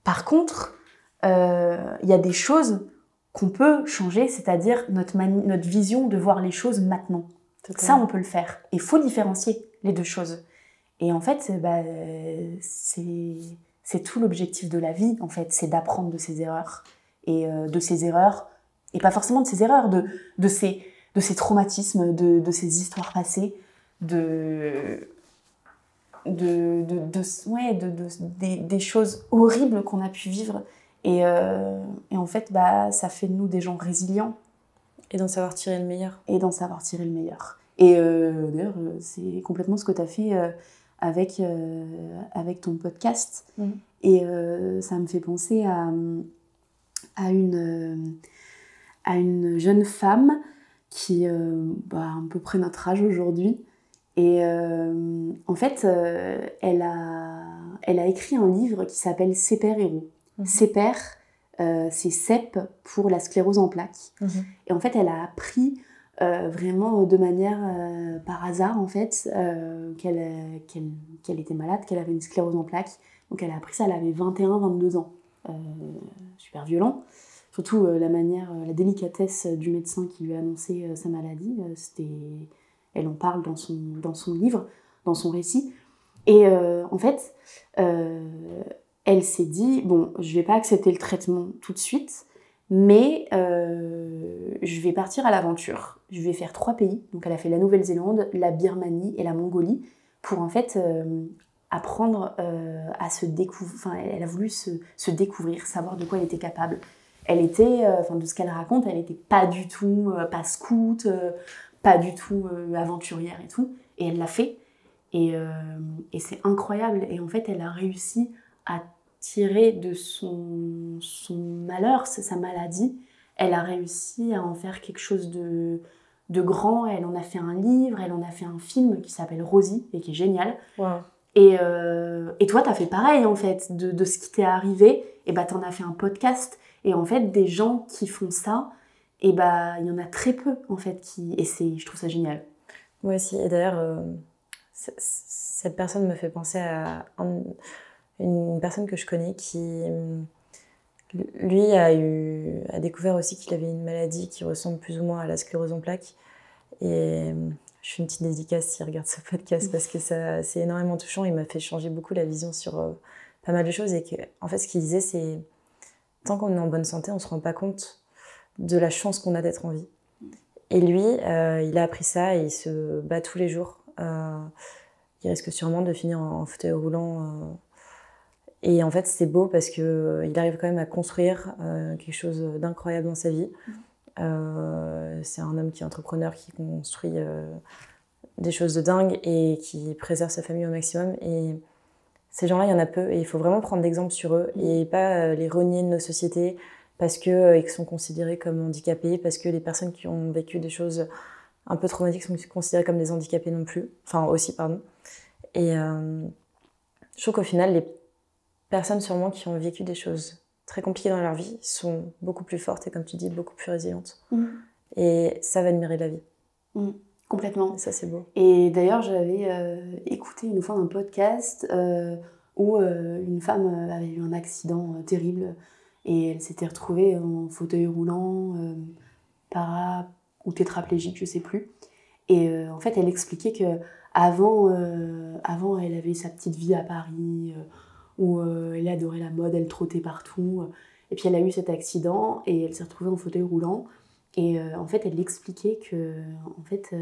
Par contre, il y a des choses qu'on peut changer, c'est-à-dire notre vision de voir les choses maintenant. Ça, on peut le faire. Il faut différencier les deux choses. Et en fait, c'est tout l'objectif de la vie, en fait, c'est d'apprendre de ses erreurs. Et de ses erreurs, et pas forcément de ses erreurs, de ses traumatismes, de ses histoires passées, des choses horribles qu'on a pu vivre. Et en fait, ça fait de nous des gens résilients. Et d'en savoir tirer le meilleur. Et d'ailleurs, c'est complètement ce que tu as fait avec ton podcast. Et ça me fait penser à une jeune femme qui a à peu près notre âge aujourd'hui. Et en fait, elle a écrit un livre qui s'appelle CEPER Héros. CEPER, c'est CEP pour la sclérose en plaques. Et en fait, elle a appris vraiment de manière par hasard, en fait, qu'elle était malade, qu'elle avait une sclérose en plaques. Donc elle a appris ça, elle avait 21-22 ans. Super violent. Surtout la délicatesse du médecin qui lui a annoncé sa maladie. Elle en parle dans son livre, dans son récit. Et en fait, elle s'est dit, bon, je vais pas accepter le traitement tout de suite, mais je vais partir à l'aventure. Je vais faire 3 pays. Donc elle a fait la Nouvelle-Zélande, la Birmanie et la Mongolie pour en fait apprendre à se découvrir. Enfin, elle a voulu se découvrir, savoir de quoi elle était capable. Elle était, de ce qu'elle raconte, elle n'était pas du tout pas scout, pas du tout aventurière et tout. Et elle l'a fait. Et c'est incroyable. Et en fait, elle a réussi à tirer de son malheur, sa maladie. Elle a réussi à en faire quelque chose de grand. Elle en a fait un livre, elle en a fait un film qui s'appelle Rosie et qui est génial. Wow. Et toi, t'as fait pareil, en fait, de ce qui t'est arrivé. Et t'en as fait un podcast. Et en fait, des gens qui font ça, et il y en a très peu, en fait, je trouve ça génial. Moi aussi. Et d'ailleurs, cette personne me fait penser à une personne que je connais qui, lui, a découvert aussi qu'il avait une maladie qui ressemble plus ou moins à la sclérose en plaques. Et je fais une petite dédicace s'il regarde ce podcast parce que c'est énormément touchant. Il m'a fait changer beaucoup la vision sur pas mal de choses. Et en fait, ce qu'il disait, c'est tant qu'on est en bonne santé, on ne se rend pas compte de la chance qu'on a d'être en vie. Et lui, il a appris ça et il se bat tous les jours. Il risque sûrement de finir en fauteuil roulant. Et en fait, c'est beau parce qu'il arrive quand même à construire quelque chose d'incroyable dans sa vie. C'est un homme qui est entrepreneur, qui construit des choses de dingue et qui préserve sa famille au maximum. Et ces gens-là, il y en a peu et il faut vraiment prendre l'exemple sur eux et pas les renier de nos sociétés parce qu'ils sont considérés comme handicapés, parce que les personnes qui ont vécu des choses un peu traumatiques sont considérées comme des handicapés non plus. Enfin, aussi, pardon. Et je trouve qu'au final, les personnes sûrement qui ont vécu des choses très compliquées dans leur vie sont beaucoup plus fortes et, comme tu dis, beaucoup plus résilientes. Et ça va admirer la vie. Complètement. Et ça, c'est beau. Et d'ailleurs, j'avais écouté une fois un podcast où une femme avait eu un accident terrible et elle s'était retrouvée en fauteuil roulant, para ou tétraplégique, je sais plus. Et en fait, elle expliquait que avant, elle avait sa petite vie à Paris, où elle adorait la mode, elle trottait partout. Et puis elle a eu cet accident et elle s'est retrouvée en fauteuil roulant. Et en fait, elle expliquait que en fait,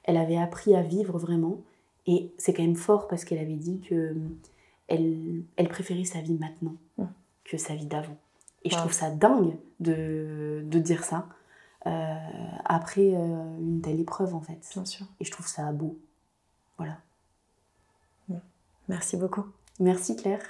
elle avait appris à vivre vraiment. Et c'est quand même fort parce qu'elle avait dit que elle préférait sa vie maintenant que sa vie d'avant. Et je trouve ça dingue de dire ça après une telle épreuve en fait. Bien sûr. Et je trouve ça beau. Voilà. Merci beaucoup. Merci Claire.